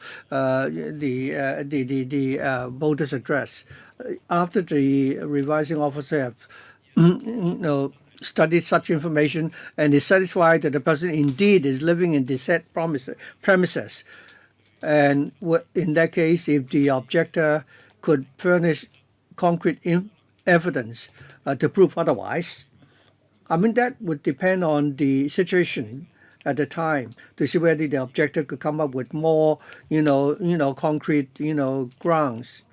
voter's address. After the revising officer have studied such information and is satisfied that the person indeed is living in the said premises, and in that case, if the objector could furnish concrete evidence to prove otherwise, I mean, that would depend on the situation at the time to see whether the objector could come up with more, concrete, grounds.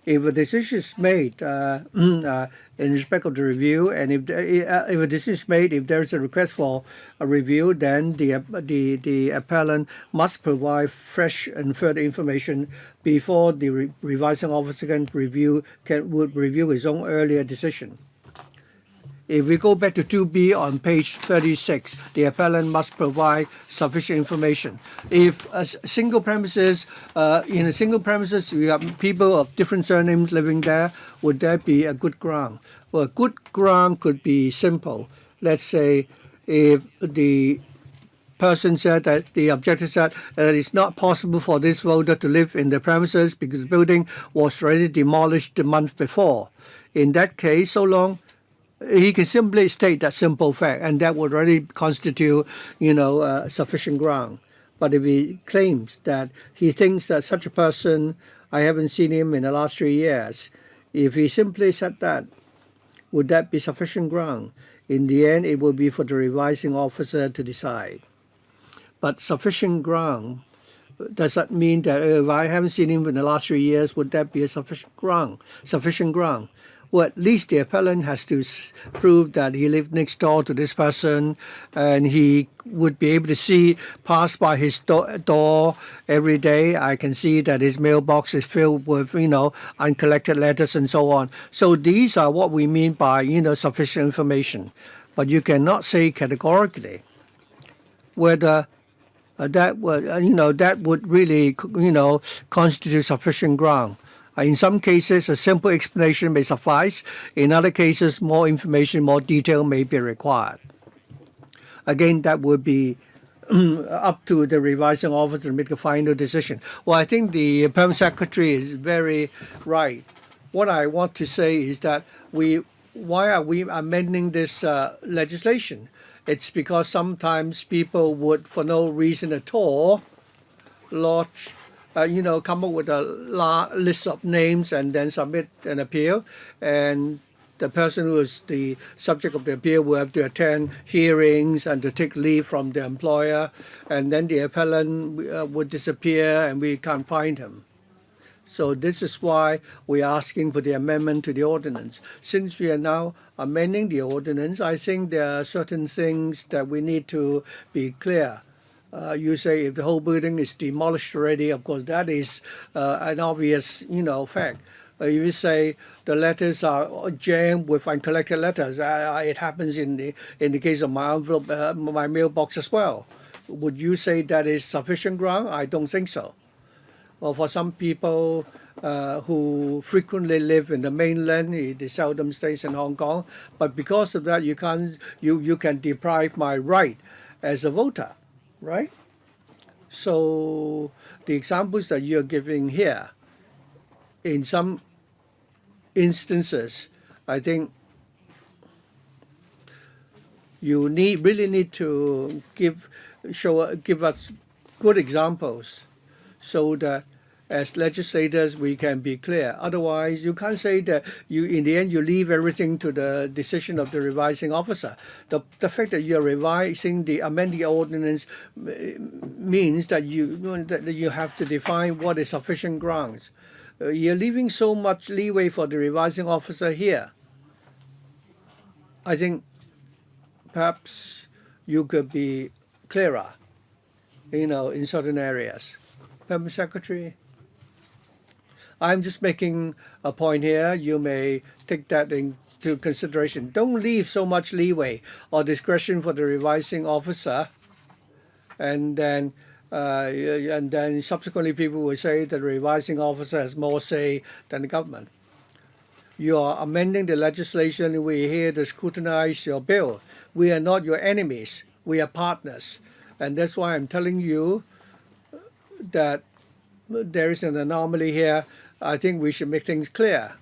If a decision is made in respect of the review, and if a decision is made, if there is a request for a review, then the appellant must provide fresh and further information before the revising officer would review his own earlier decision. If we go back to 2B on page 36, the appellant must provide sufficient information. If in a single premises you have people of different surnames living there, would that be a good ground? Well, a good ground could be simple. Let's say if the person said that the objector said that it's not possible for this voter to live in the premises because the building was already demolished the month before. In that case, so long he can simply state that simple fact, and that would already constitute, sufficient ground. But if he claims that he thinks that such a person, I haven't seen him in the last 3 years, if he simply said that, would that be sufficient ground? In the end, it will be for the revising officer to decide. But sufficient ground, does that mean that if I haven't seen him in the last 3 years, would that be a sufficient ground? Well, at least the appellant has to prove that he lived next door to this person and he would be able to pass by his door every day. I can see that his mailbox is filled with, uncollected letters and so on. So these are what we mean by, sufficient information. But you cannot say categorically whether that would really, constitute sufficient ground. In some cases, a simple explanation may suffice. In other cases, more information, more detail may be required. Again, that would be up to the revising officer to make a final decision. Well, I think the Permanent Secretary is very right. What I want to say is that why are we amending this legislation? It's because sometimes people would, for no reason at all, lodge come up with a list of names and then submit an appeal, and the person who is the subject of the appeal will have to attend hearings and to take leave from the employer, and then the appellant would disappear and we can't find him. So this is why we're asking for the amendment to the ordinance. Since we are now amending the ordinance, I think there are certain things that we need to be clear. You say if the whole building is demolished already, of course that is an obvious, fact. If you say the letters are jammed with uncollected letters, it happens in the case of my envelope, my mailbox as well. Would you say that is sufficient ground? I don't think so. Well, for some people who frequently live in the mainland, they seldom stays in Hong Kong, but because of that, you can deprive my right as a voter. Right? So the examples that you're giving here, in some instances, I think you really need to give us good examples so that as legislators we can be clear. Otherwise, you can't say that in the end you leave everything to the decision of the revising officer. The fact that you're revising the amending ordinance means that you have to define what is sufficient grounds. You're leaving so much leeway for the revising officer here. I think perhaps you could be clearer, in certain areas. Madam Secretary, I'm just making a point here. You may take that into consideration. Don't leave so much leeway or discretion for the revising officer, and then subsequently people will say that the revising officer has more say than the government. You are amending the legislation. We're here to scrutinize your bill. We are not your enemies. We are partners. And that's why I'm telling you that there is an anomaly here. I think we should make things clear,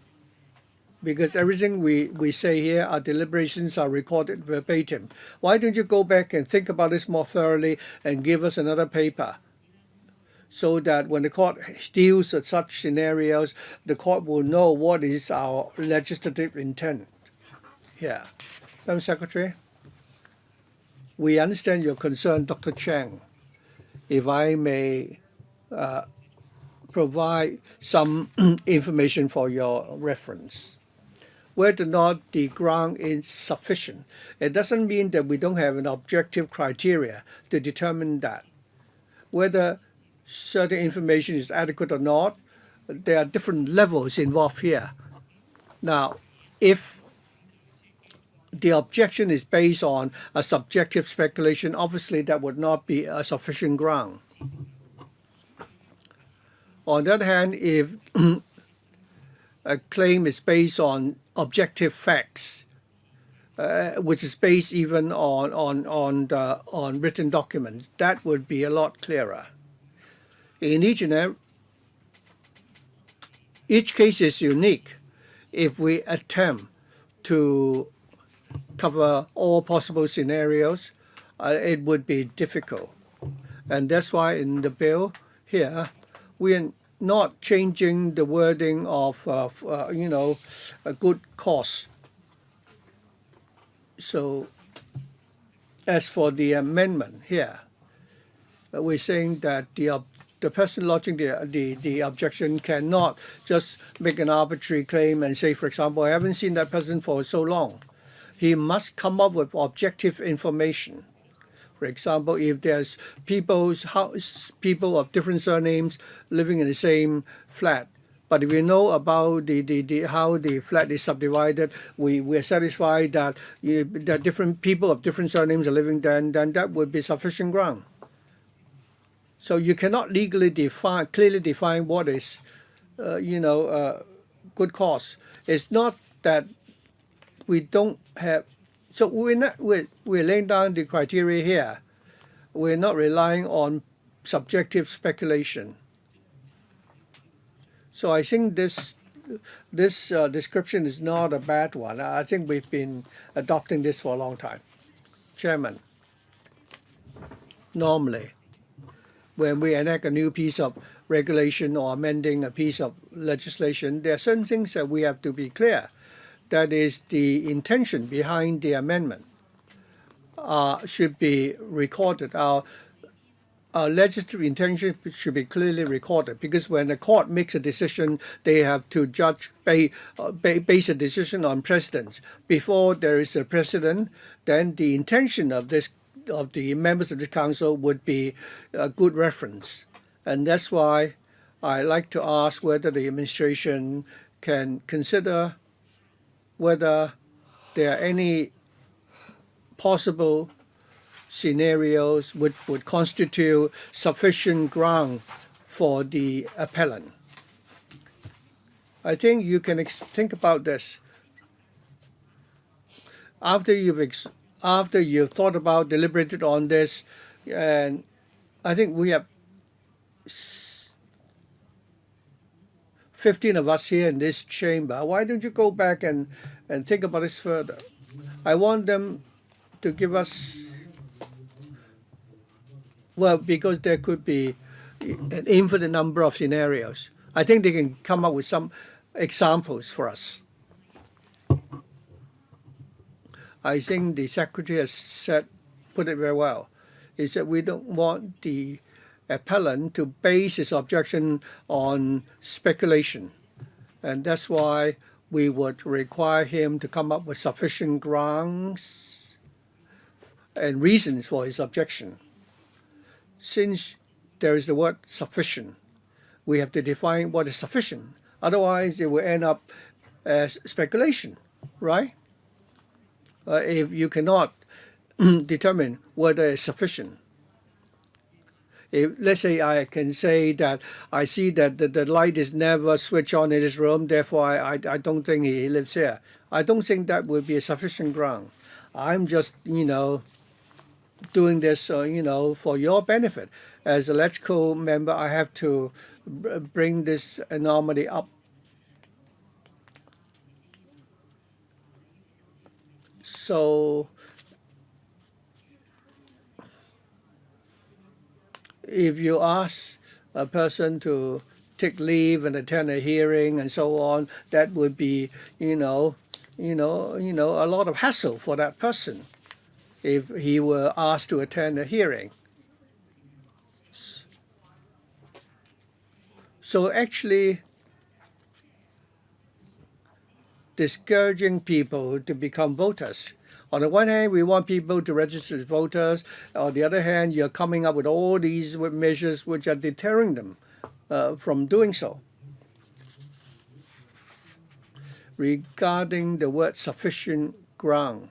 because everything we say here, our deliberations are recorded verbatim. Why don't you go back and think about this more thoroughly and give us another paper, so that when the court deals with such scenarios, the court will know what is our legislative intent here. Madam Secretary, we understand your concern, Dr. Chang. If I may provide some information for your reference. Whether or not the ground is sufficient, it doesn't mean that we don't have an objective criteria to determine that. Whether certain information is adequate or not, there are different levels involved here. Now, if the objection is based on a subjective speculation, obviously that would not be a sufficient ground. On the other hand, if a claim is based on objective facts, which is based even on written documents, that would be a lot clearer. In each case is unique. If we attempt to cover all possible scenarios, it would be difficult. And that's why in the bill here, we are not changing the wording of a good cause. So as for the amendment here, we're saying that the person lodging the objection cannot just make an arbitrary claim and say, for example, I haven't seen that person for so long. He must come up with objective information. For example, if there's people of different surnames living in the same flat, but if we know about how the flat is subdivided, we are satisfied that that different people of different surnames are living there, then that would be sufficient ground. So you cannot legally clearly define what is, good cause. It's not that we don't have. So we're laying down the criteria here. We're not relying on subjective speculation. So I think this description is not a bad one. I think we've been adopting this for a long time. Chairman, normally, when we enact a new piece of regulation or amending a piece of legislation, there are certain things that we have to be clear. That is, the intention behind the amendment should be recorded. Our legislative intention should be clearly recorded, because when the court makes a decision, they have to base a decision on precedents. Before there is a precedent, then the intention of the members of the council would be a good reference. And that's why I like to ask whether the administration can consider whether there are any possible scenarios which would constitute sufficient ground for the appellant. I think you can think about this. After you've thought about, deliberated on this, and I think we have 15 of us here in this chamber. Why don't you go back and think about this further? I want them to give us, well, because there could be an infinite number of scenarios. I think they can come up with some examples for us. I think the Secretary has put it very well, is that we don't want the appellant to base his objection on speculation. And that's why we would require him to come up with sufficient grounds and reasons for his objection. Since there is the word sufficient, we have to define what is sufficient. Otherwise, it will end up as speculation, right? If you cannot determine whether it's sufficient. If, let's say I can say that I see that the light is never switched on in his room, therefore I don't think he lives here. I don't think that would be a sufficient ground. I'm just, doing this, for your benefit. As an electoral member, I have to bring this anomaly up. So if you ask a person to take leave and attend a hearing and so on, that would be, a lot of hassle for that person if he were asked to attend a hearing. So actually, discouraging people to become voters. On the one hand, we want people to register as voters. On the other hand, you're coming up with all these measures which are deterring them from doing so. Regarding the word sufficient ground,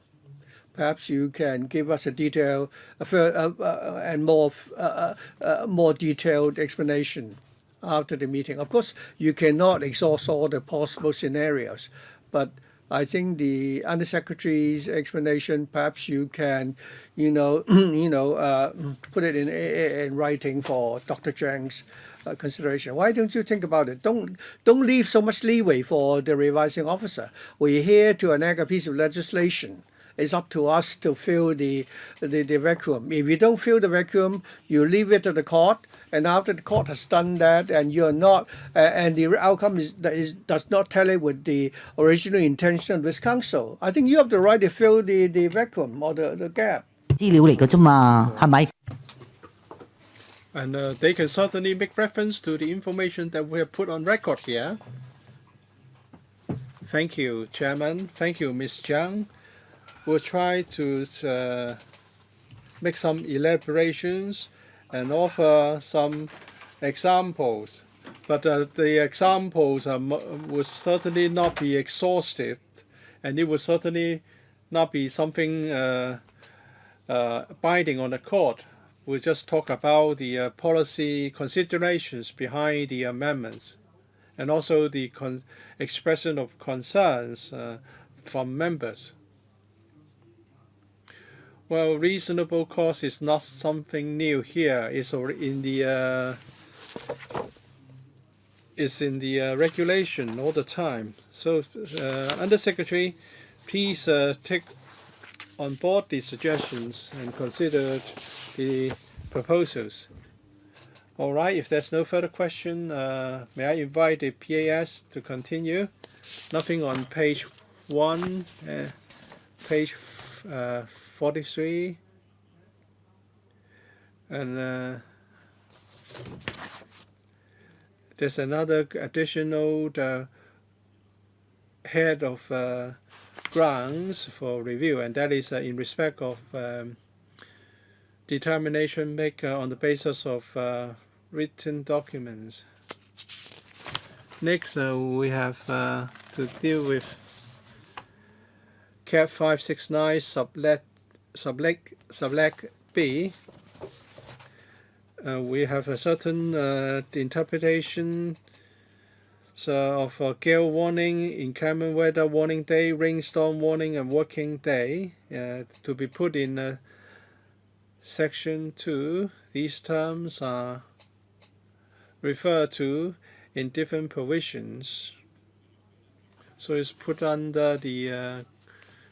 perhaps you can give us a detailed and more detailed explanation after the meeting. Of course, you cannot exhaust all the possible scenarios, but I think the Undersecretary's explanation, perhaps you can, put it in writing for Dr. Chang's consideration. Why don't you think about it? Don't leave so much leeway for the revising officer. We're here to enact a piece of legislation. It's up to us to fill the vacuum. If you don't fill the vacuum, you leave it to the court, and after the court has done that, and you're not, and the outcome does not tally with the original intention of this council, I think you have the right to fill the vacuum or the gap. 資料嚟嘅啫嘛，係咪？ And they can certainly make reference to the information that we have put on record here. Thank you, Chairman. Thank you, Ms. Jiang. We'll try to make some elaborations and offer some examples. But the examples will certainly not be exhaustive, and it will certainly not be something binding on the court. We'll just talk about the policy considerations behind the amendments and also the expression of concerns from members. Well, reasonable cost is not something new here. It's in the regulation all the time. So, Undersecretary, please take on board the suggestions and consider the proposals. All right, if there's no further question, may I invite the PAS to continue? Nothing on page 1, page 43. And there's another additional head of grounds for review, and that is in respect of determination made on the basis of written documents. Next, we have to deal with CAP 569 subleg B. We have a certain interpretation of gale warning, inclement weather warning day, rainstorm warning, and working day to be put in Section 2. These terms are referred to in different provisions. So it's put under the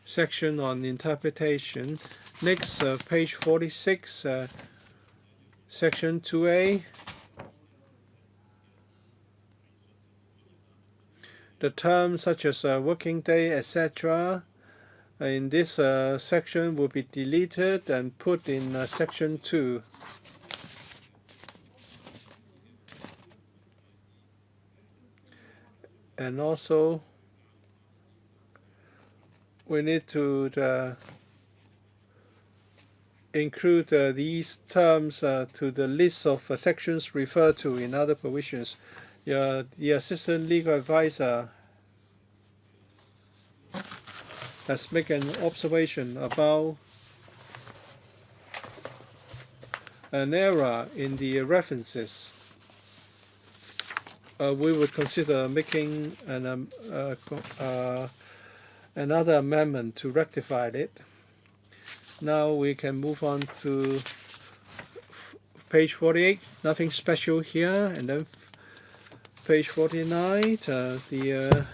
section on interpretation. Next, page 46, section 2A. The terms such as working day, etc., in this section will be deleted and put in section 2. And also, we need to include these terms to the list of sections referred to in other provisions. The assistant legal advisor has made an observation about an error in the references. We would consider making another amendment to rectify it. Now we can move on to page 48. Nothing special here. And then page 49, the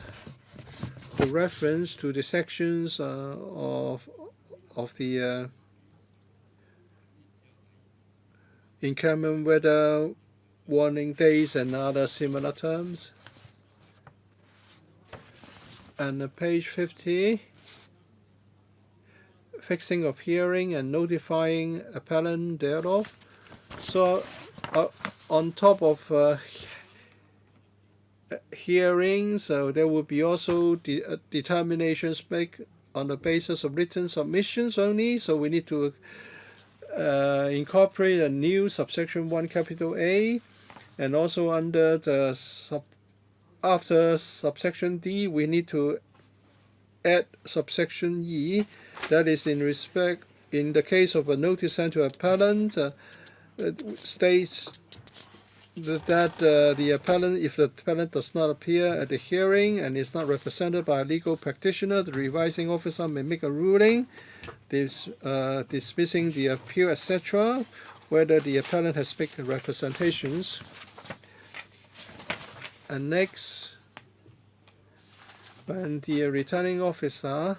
reference to the sections of the inclement weather warning days and other similar terms. And page 50, fixing of hearing and notifying appellant thereof. So on top of hearings, there will be also determinations made on the basis of written submissions only. So we need to incorporate a new subsection 1 capital A, and also under the after subsection D, we need to add subsection E. That is in the case of a notice sent to appellant, it states that the appellant, if the appellant does not appear at the hearing and is not represented by a legal practitioner, the revising officer may make a ruling dismissing the appeal, etc., whether the appellant has made representations. And next, when the returning officer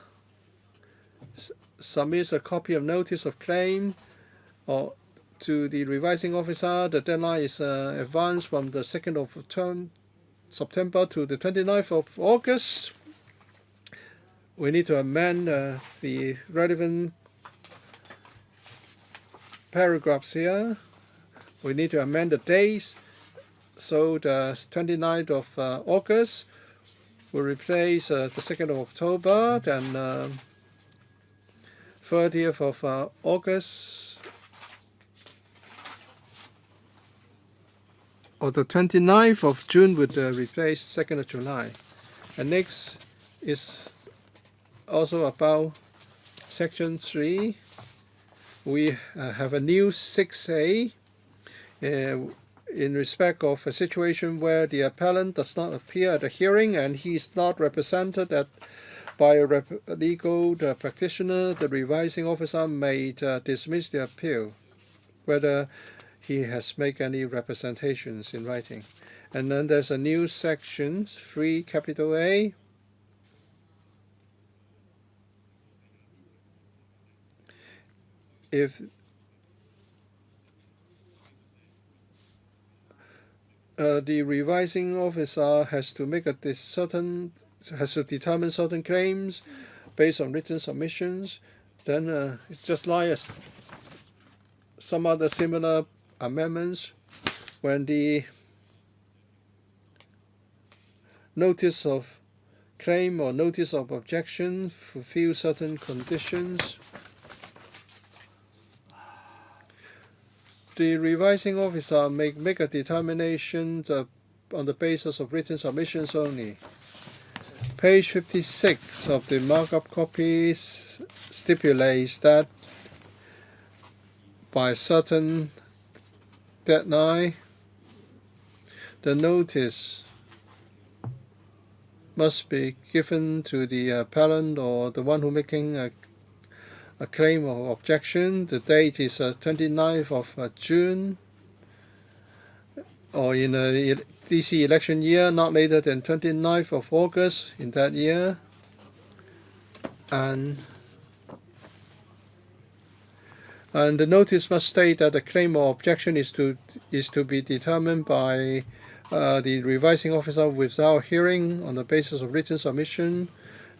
submits a copy of notice of claim or to the revising officer, the deadline is advanced from the 2nd of September to the 29th of August. We need to amend the relevant paragraphs here. We need to amend the days. So the 29th of August will replace the 2nd of October, then 30th of August, or the 29th of June would replace 2nd of July. And next is also about section 3. We have a new 6A in respect of a situation where the appellant does not appear at a hearing and he is not represented by a legal practitioner. The revising officer may dismiss the appeal, whether he has made any representations in writing. And then there's a new section 3 capital A. If the revising officer has to make has to determine certain claims based on written submissions, then it's just like some other similar amendments. When the notice of claim or notice of objection fulfill certain conditions, the revising officer may make a determination on the basis of written submissions only. Page 56 of the markup copies stipulates that by a certain deadline, the notice must be given to the appellant or the one who making a claim or objection. The date is 29th of June, or in a DC election year, not later than 29th of August in that year. And the notice must state that the claim or objection is to be determined by the revising officer without hearing on the basis of written submission,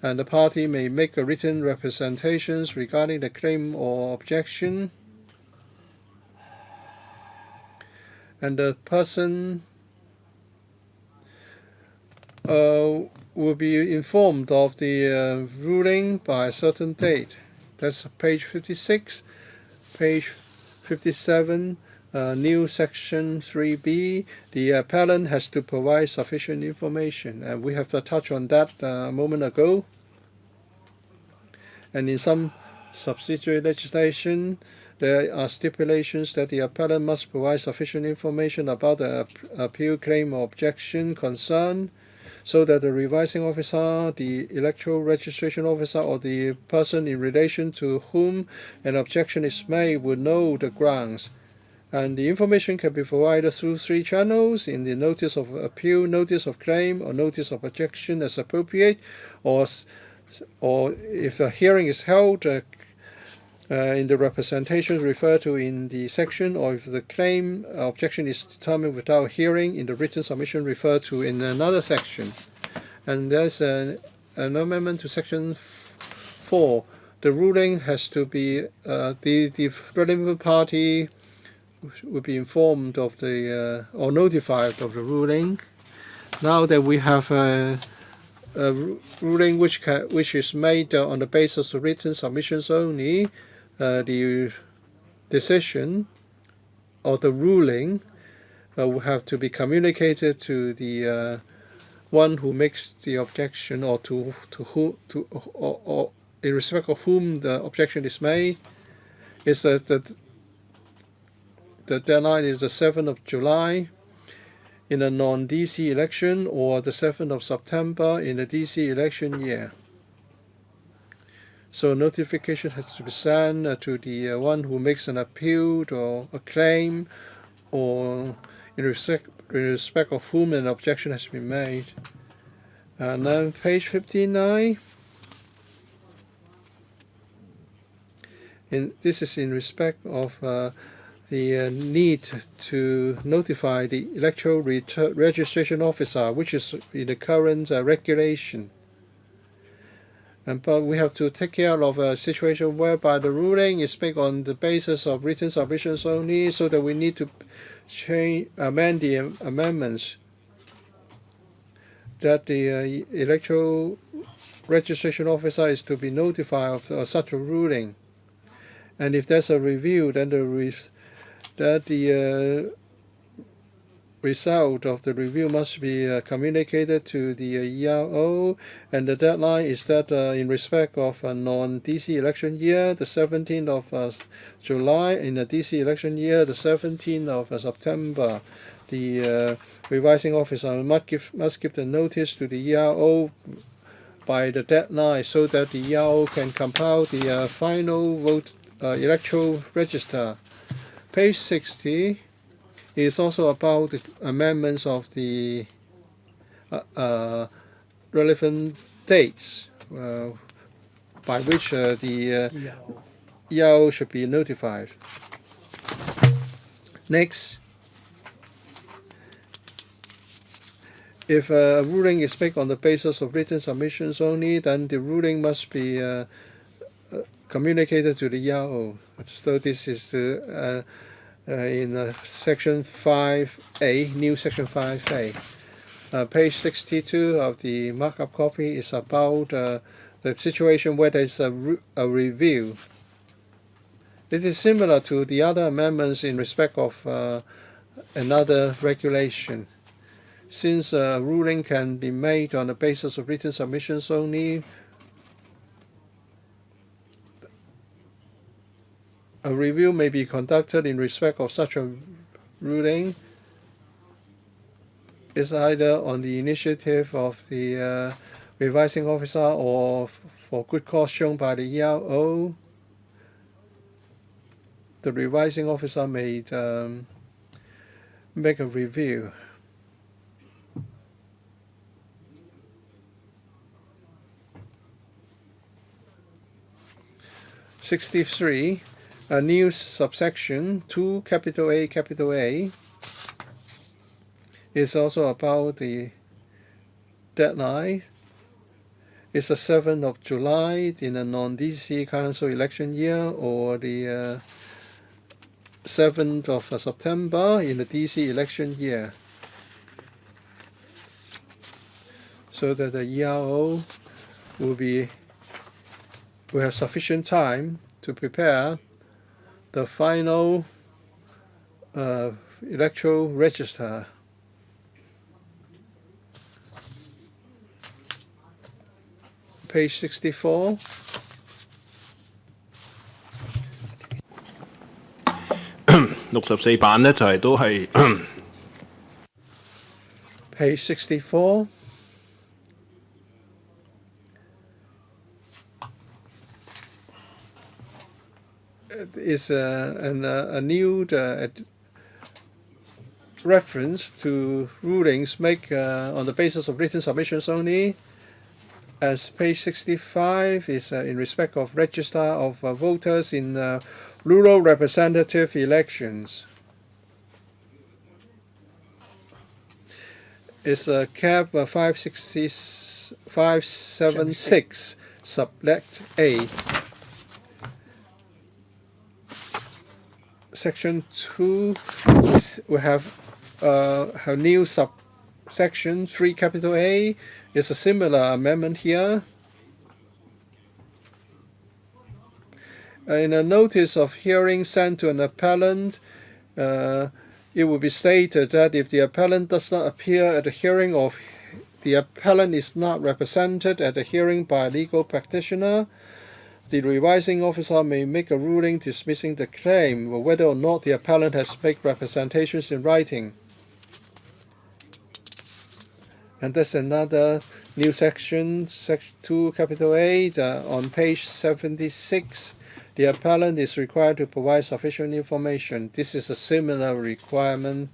and the party may make a written representations regarding the claim or objection, and the person will be informed of the ruling by a certain date. That's page 56. Page 57, new section 3B, the appellant has to provide sufficient information. And we have touched on that a moment ago. And in some subsidiary legislation, there are stipulations that the appellant must provide sufficient information about the appeal, claim, or objection concern, so that the revising officer, the electoral registration officer, or the person in relation to whom an objection is made would know the grounds. And the information can be provided through 3 channels: in the notice of appeal, notice of claim, or notice of objection as appropriate, or if a hearing is held, in the representation referred to in the section, or if the claim objection is determined without hearing, in the written submission referred to in another section. And there's an amendment to section 4. The ruling has to be, the relevant party will be informed of the, or notified of the ruling. Now that we have a ruling which is made on the basis of written submissions only, the decision or the ruling will have to be communicated to the one who makes the objection, or or in respect of whom the objection is made. Is that the deadline is the 7th of July in a non-DC election, or the 7th of September in a DC election year. So notification has to be sent to the one who makes an appeal or a claim, or in respect of whom an objection has been made. And then page 59. This is in respect of the need to notify the electoral registration officer, which is in the current regulation. But we have to take care of a situation whereby the ruling is made on the basis of written submissions only, so that we need to amend the amendments that the electoral registration officer is to be notified of such a ruling. And if there's a review, then the result of the review must be communicated to the ERO, and the deadline is that in respect of a non-DC election year, the 17th of July, in a DC election year, the 17th of September, the revising officer must give the notice to the ERO by the deadline, so that the ERO can compile the final vote electoral register. Page 60 is also about the amendments of the relevant dates by which the ERO should be notified. Next, if a ruling is made on the basis of written submissions only, then the ruling must be communicated to the ERO. So this is in section 5A, new section 5A. Page 62 of the markup copy is about the situation where there is a review. It is similar to the other amendments in respect of another regulation. Since a ruling can be made on the basis of written submissions only, a review may be conducted in respect of such a ruling. Is either on the initiative of the revising officer, or for good cause shown by the ERO. The revising officer may make a review. 63, a new subsection 2 capital A is also about the deadline. It's the 7th of July in a non-DC council election year, or the 7th of September in the DC election year, so that the ERO will have sufficient time to prepare the final electoral register. Page 64.64版咧就係都係 Page 64. Is a new reference to rulings made on the basis of written submissions only. As page 65 is in respect of register of voters in rural representative elections. It's CAB 576 sublet A. Section 2 we have a new subsection 3 capital A. Is a similar amendment here. In a notice of hearing sent to an appellant, it will be stated that if the appellant does not appear at the hearing, or the appellant is not represented at the hearing by a legal practitioner, the revising officer may make a ruling dismissing the claim, whether or not the appellant has made representations in writing. And that's another new section, section 2 capital A, on page 76. The appellant is required to provide sufficient information. This is a similar requirement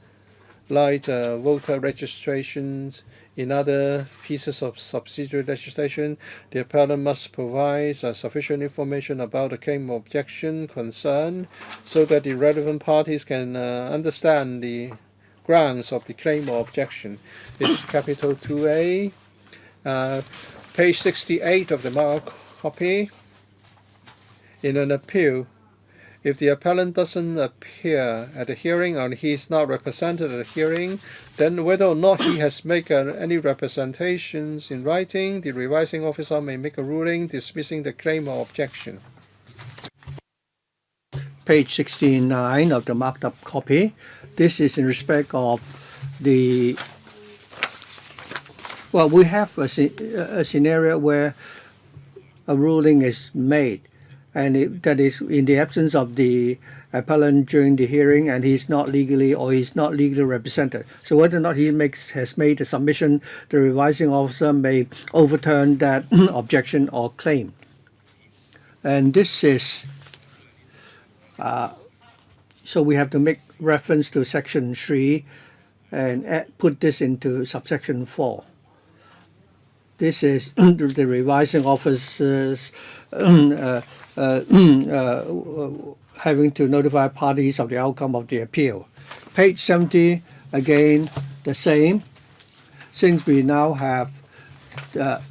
like voter registrations. In other pieces of subsidiary legislation, the appellant must provide sufficient information about the claim or objection concerned, so that the relevant parties can understand the grounds of the claim or objection. It's capital 2A. Page 68 of the marked copy. In an appeal, if the appellant doesn't appear at the hearing, or he is not represented at the hearing, then whether or not he has made any representations in writing, the revising officer may make a ruling dismissing the claim or objection. Page 69 of the marked up copy. This is in respect of the, well, we have a scenario where a ruling is made, and that is in the absence of the appellant during the hearing, and he's not legally represented. So whether or not he has made a submission, the revising officer may overturn that objection or claim. And this is so we have to make reference to section 3 and put this into subsection 4. This is the revising officers having to notify parties of the outcome of the appeal. Page 70, again, the same. Since we now have the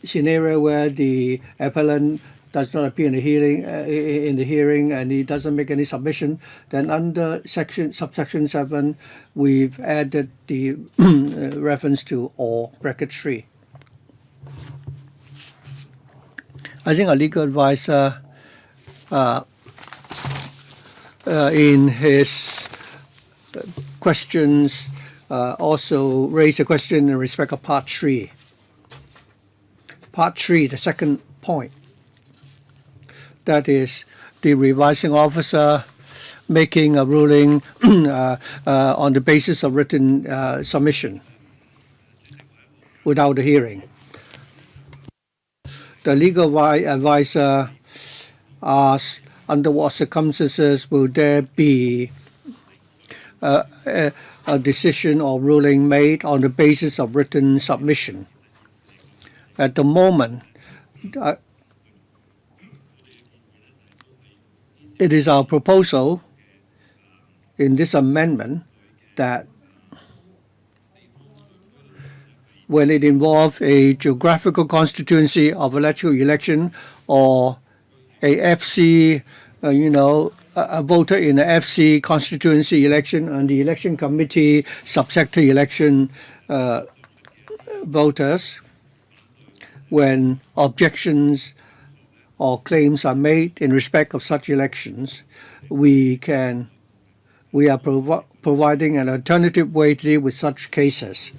scenario where the appellant does not appear in the hearing and he doesn't make any submission, then under subsection 7, we've added the reference to or bracket 3. I think our legal advisor in his questions also raised a question in respect of Part 3. Part 3, the second point. That is the revising officer making a ruling on the basis of written submission without a hearing. The legal advisor asks, under what circumstances will there be a decision or ruling made on the basis of written submission? At the moment, it is our proposal in this amendment that when it involves a geographical constituency of electoral election or a FC, a voter in an FC constituency election and the election committee subsector election voters, when objections or claims are made in respect of such elections, we are providing an alternative way to deal with such cases.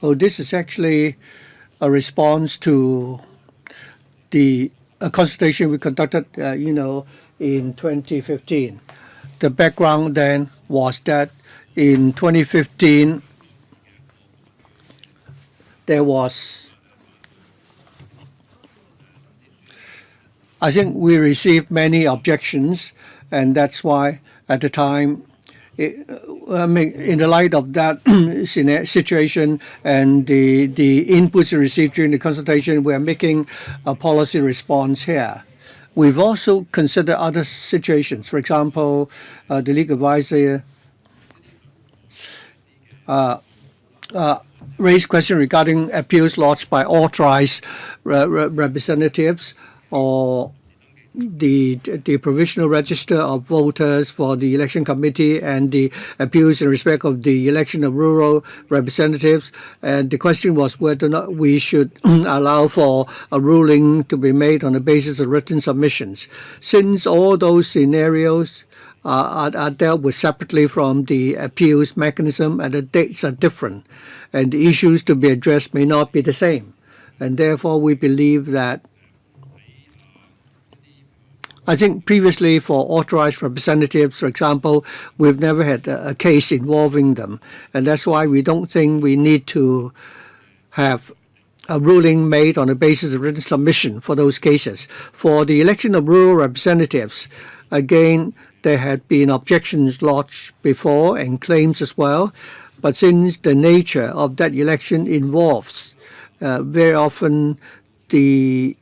Well, this is actually a response to the consultation we conducted, in 2015. The background then was that in 2015 there was, I think we received many objections, and that's why at the time, in the light of that situation and the inputs we received during the consultation, we are making a policy response here. We've also considered other situations. For example, the legal advisor raised questions regarding appeals lodged by authorized representatives or the provisional register of voters for the election committee and the appeals in respect of the election of rural representatives. And the question was whether or not we should allow for a ruling to be made on the basis of written submissions. Since all those scenarios are dealt with separately from the appeals mechanism and the dates are different, and the issues to be addressed may not be the same. And therefore, we believe that I think previously for authorized representatives, for example, we've never had a case involving them. And that's why we don't think we need to have a ruling made on the basis of written submission for those cases. For the election of rural representatives, again, there had been objections lodged before and claims as well. But since the nature of that election involves very often the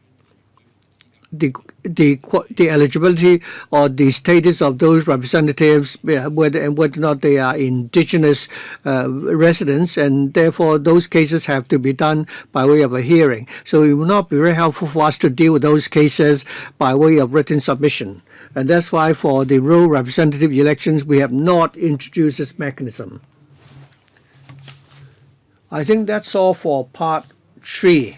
eligibility or the status of those representatives, whether or not they are indigenous residents, and therefore those cases have to be done by way of a hearing. So it will not be very helpful for us to deal with those cases by way of written submission. And that's why for the rural representative elections, we have not introduced this mechanism. I think that's all for part 3.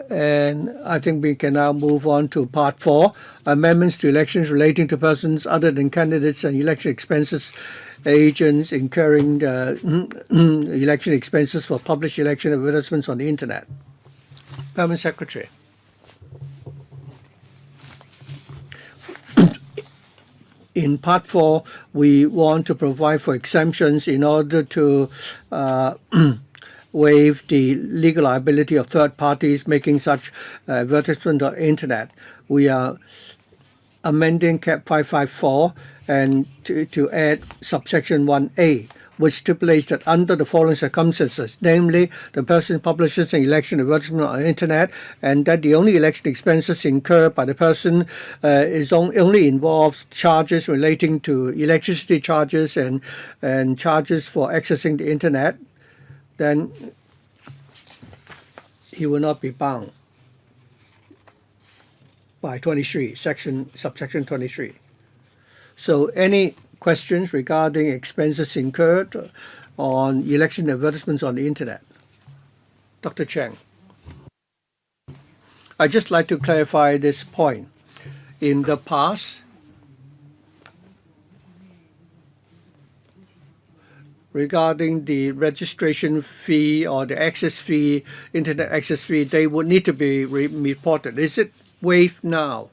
And I think we can now move on to part 4, amendments to elections relating to persons other than candidates and election expenses, agents incurring election expenses for published election advertisements on the Internet. Permanent Secretary. In part 4, we want to provide for exemptions in order to waive the legal liability of third parties making such advertisement on the Internet. We are amending CAP 554 and to add subsection 1A, which stipulates that under the following circumstances, namely the person publishes an election advertisement on the Internet, and that the only election expenses incurred by the person only involves charges relating to electricity charges and charges for accessing the Internet, then he will not be bound by 23, subsection 23. So any questions regarding expenses incurred on election advertisements on the Internet? Dr. Cheng. I'd just like to clarify this point. In the past, regarding the registration fee or the access fee, Internet access fee, they would need to be reported. Is it waived now?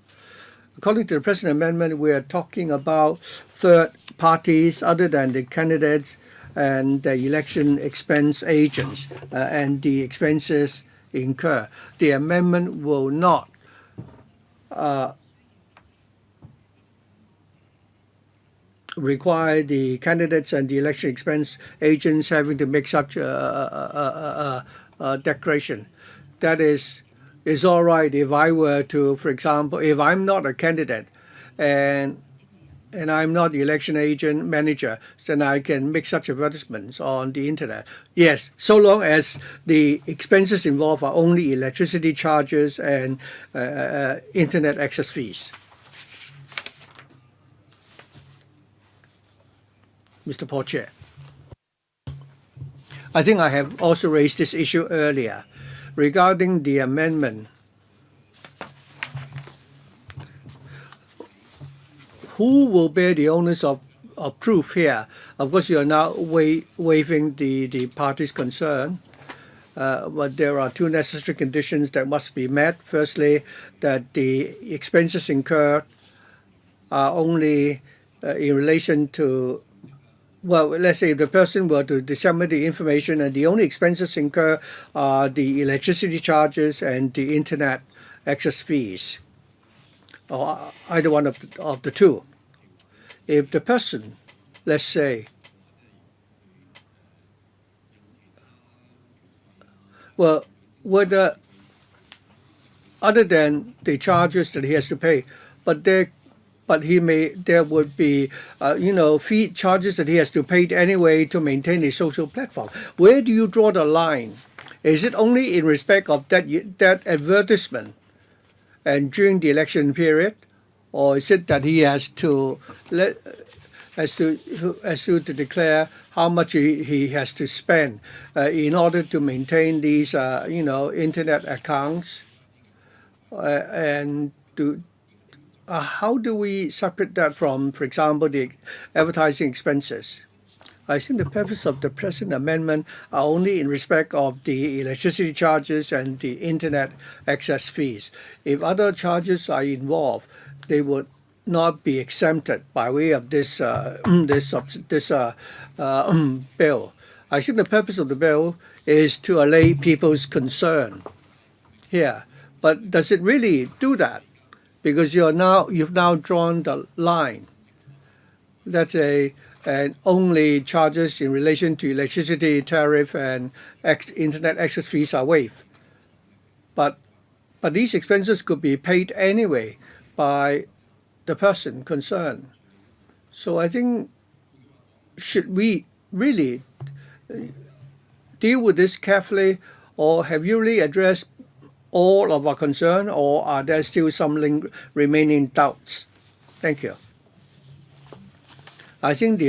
According to the present amendment, we are talking about third parties other than the candidates and the election expense agents and the expenses incurred. The amendment will not require the candidates and the election expense agents having to make such a declaration. that is all right if I were to, for example, if I'm not a candidate and I'm not the election agent manager, then I can make such advertisements on the internet. Yes, so long as the expenses involved are only electricity charges and internet access fees. Mr. Paul Chair. I think I have also raised this issue earlier regarding the amendment. Who will bear the onus of proof here? Of course, you are now waiving the party's concern, but there are two necessary conditions that must be met. Firstly, that the expenses incurred are only in relation to, well, let's say if the person were to disseminate the information and the only expenses incurred are the electricity charges and the internet access fees, or either one of the two. If the person, let's say, well, whether other than the charges that he has to pay, but there would be fee charges that he has to pay anyway to maintain a social platform. Where do you draw the line? Is it only in respect of that advertisement and during the election period, or is it that he has to declare how much he has to spend in order to maintain these internet accounts, and how do we separate that from, for example, the advertising expenses? I think the purpose of the present amendment are only in respect of the electricity charges and the internet access fees. If other charges are involved, they would not be exempted by way of this bill. I think the purpose of the bill is to allay people's concern here. But does it really do that? Because you've now drawn the line. That's and only charges in relation to electricity tariff and internet access fees are waived. But these expenses could be paid anyway by the person concerned. So I think, should we really deal with this carefully, or have you really addressed all of our concern, or are there still some remaining doubts? Thank you. I think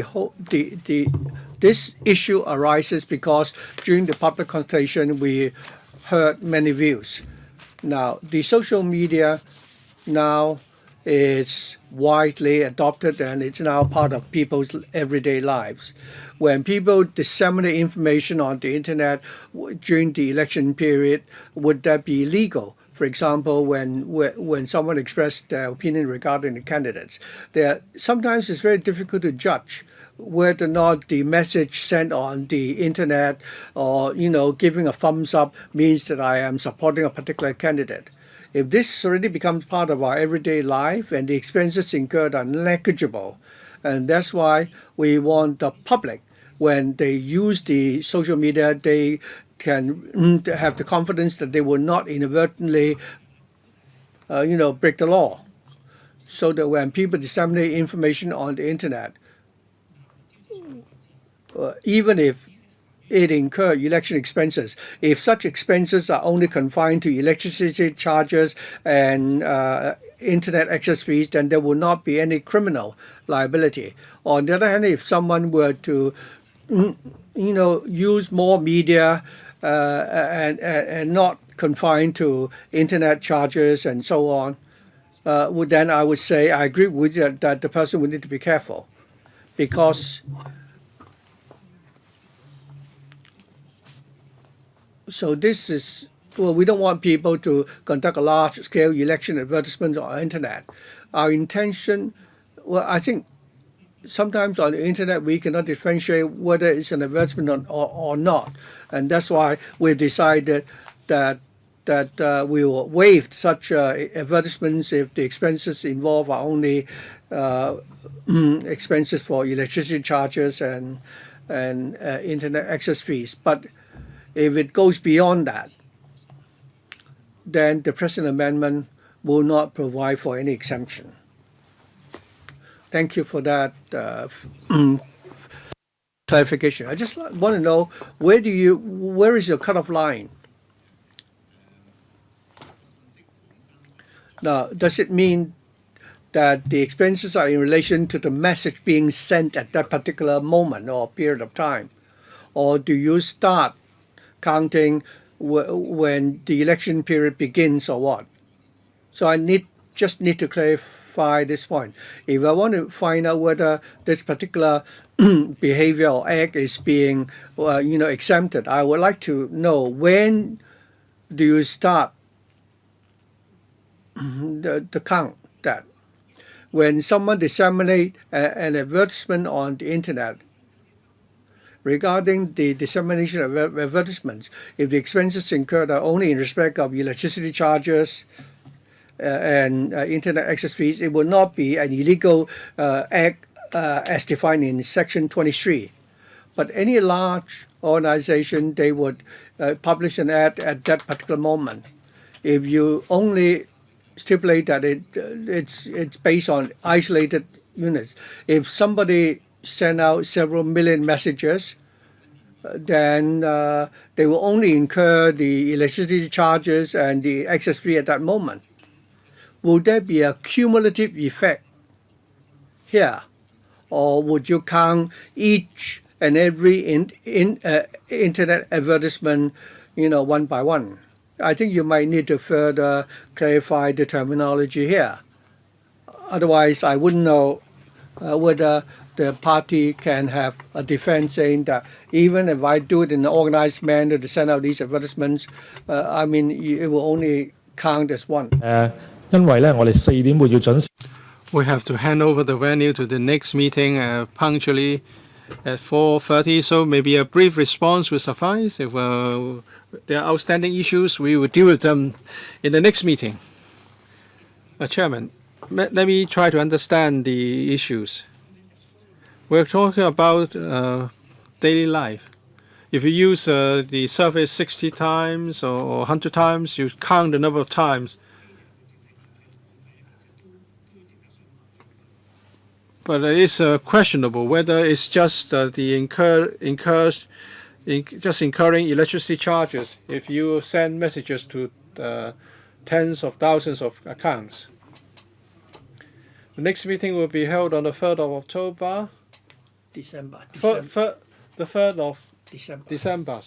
this issue arises because during the public consultation we heard many views. Now the social media now is widely adopted and it's now part of people's everyday lives. When people disseminate information on the internet during the election period, would that be illegal? For example, when someone expressed their opinion regarding the candidates, sometimes it's very difficult to judge whether or not the message sent on the internet or giving a thumbs up means that I am supporting a particular candidate. If this already becomes part of our everyday life and the expenses incurred are negligible, and that's why we want the public, when they use the social media, they can have the confidence that they will not inadvertently, break the law. So that when people disseminate information on the internet, even if it incur election expenses, if such expenses are only confined to electricity charges and internet access fees, then there will not be any criminal liability. On the other hand, if someone were to use more media and not confined to internet charges and so on, then I would say I agree with you that the person would need to be careful, because so this is, well, we don't want people to conduct a large-scale election advertisements on the internet. Our intention, well, I think sometimes on the internet we cannot differentiate whether it's an advertisement or not, and that's why we decided that we will waive such advertisements if the expenses involved are only expenses for electricity charges and internet access fees. But if it goes beyond that, then the present amendment will not provide for any exemption. Thank you for that clarification. I just want to know where is your cutoff line? Now, does it mean that the expenses are in relation to the message being sent at that particular moment or period of time? Or do you start counting when the election period begins or what? So I just need to clarify this point. If I want to find out whether this particular behavior or act is being exempted, I would like to know when do you start the count that when someone disseminate an advertisement on the internet regarding the dissemination of advertisements, if the expenses incurred are only in respect of electricity charges and internet access fees, it will not be an illegal act as defined in Section 23. But any large organization, they would publish an ad at that particular moment. If you only stipulate that it's based on isolated units, if somebody send out several million messages, then they will only incur the electricity charges and the access fee at that moment. Will there be a cumulative effect here, or would you count each and every internet advertisement, one by one? I think you might need to further clarify the terminology here. Otherwise, I wouldn't know whether the party can have a defense saying that even if I do it in an organized manner to send out these advertisements, it will only count as one. 因為咧，我哋4點會要準時。We have to hand over the venue to the next meeting punctually at 4:30, so maybe a brief response will suffice. If there are outstanding issues, we will deal with them in the next meeting. Chairman, let me try to understand the issues. We're talking about daily life. If you use the surface 60 times or 100 times, you count the number of times. But it's questionable whether it's just just incurring electricity charges if you send messages to tens of thousands of accounts. The next meeting will be held on the 3rd of October. December. The 3rd of December. December.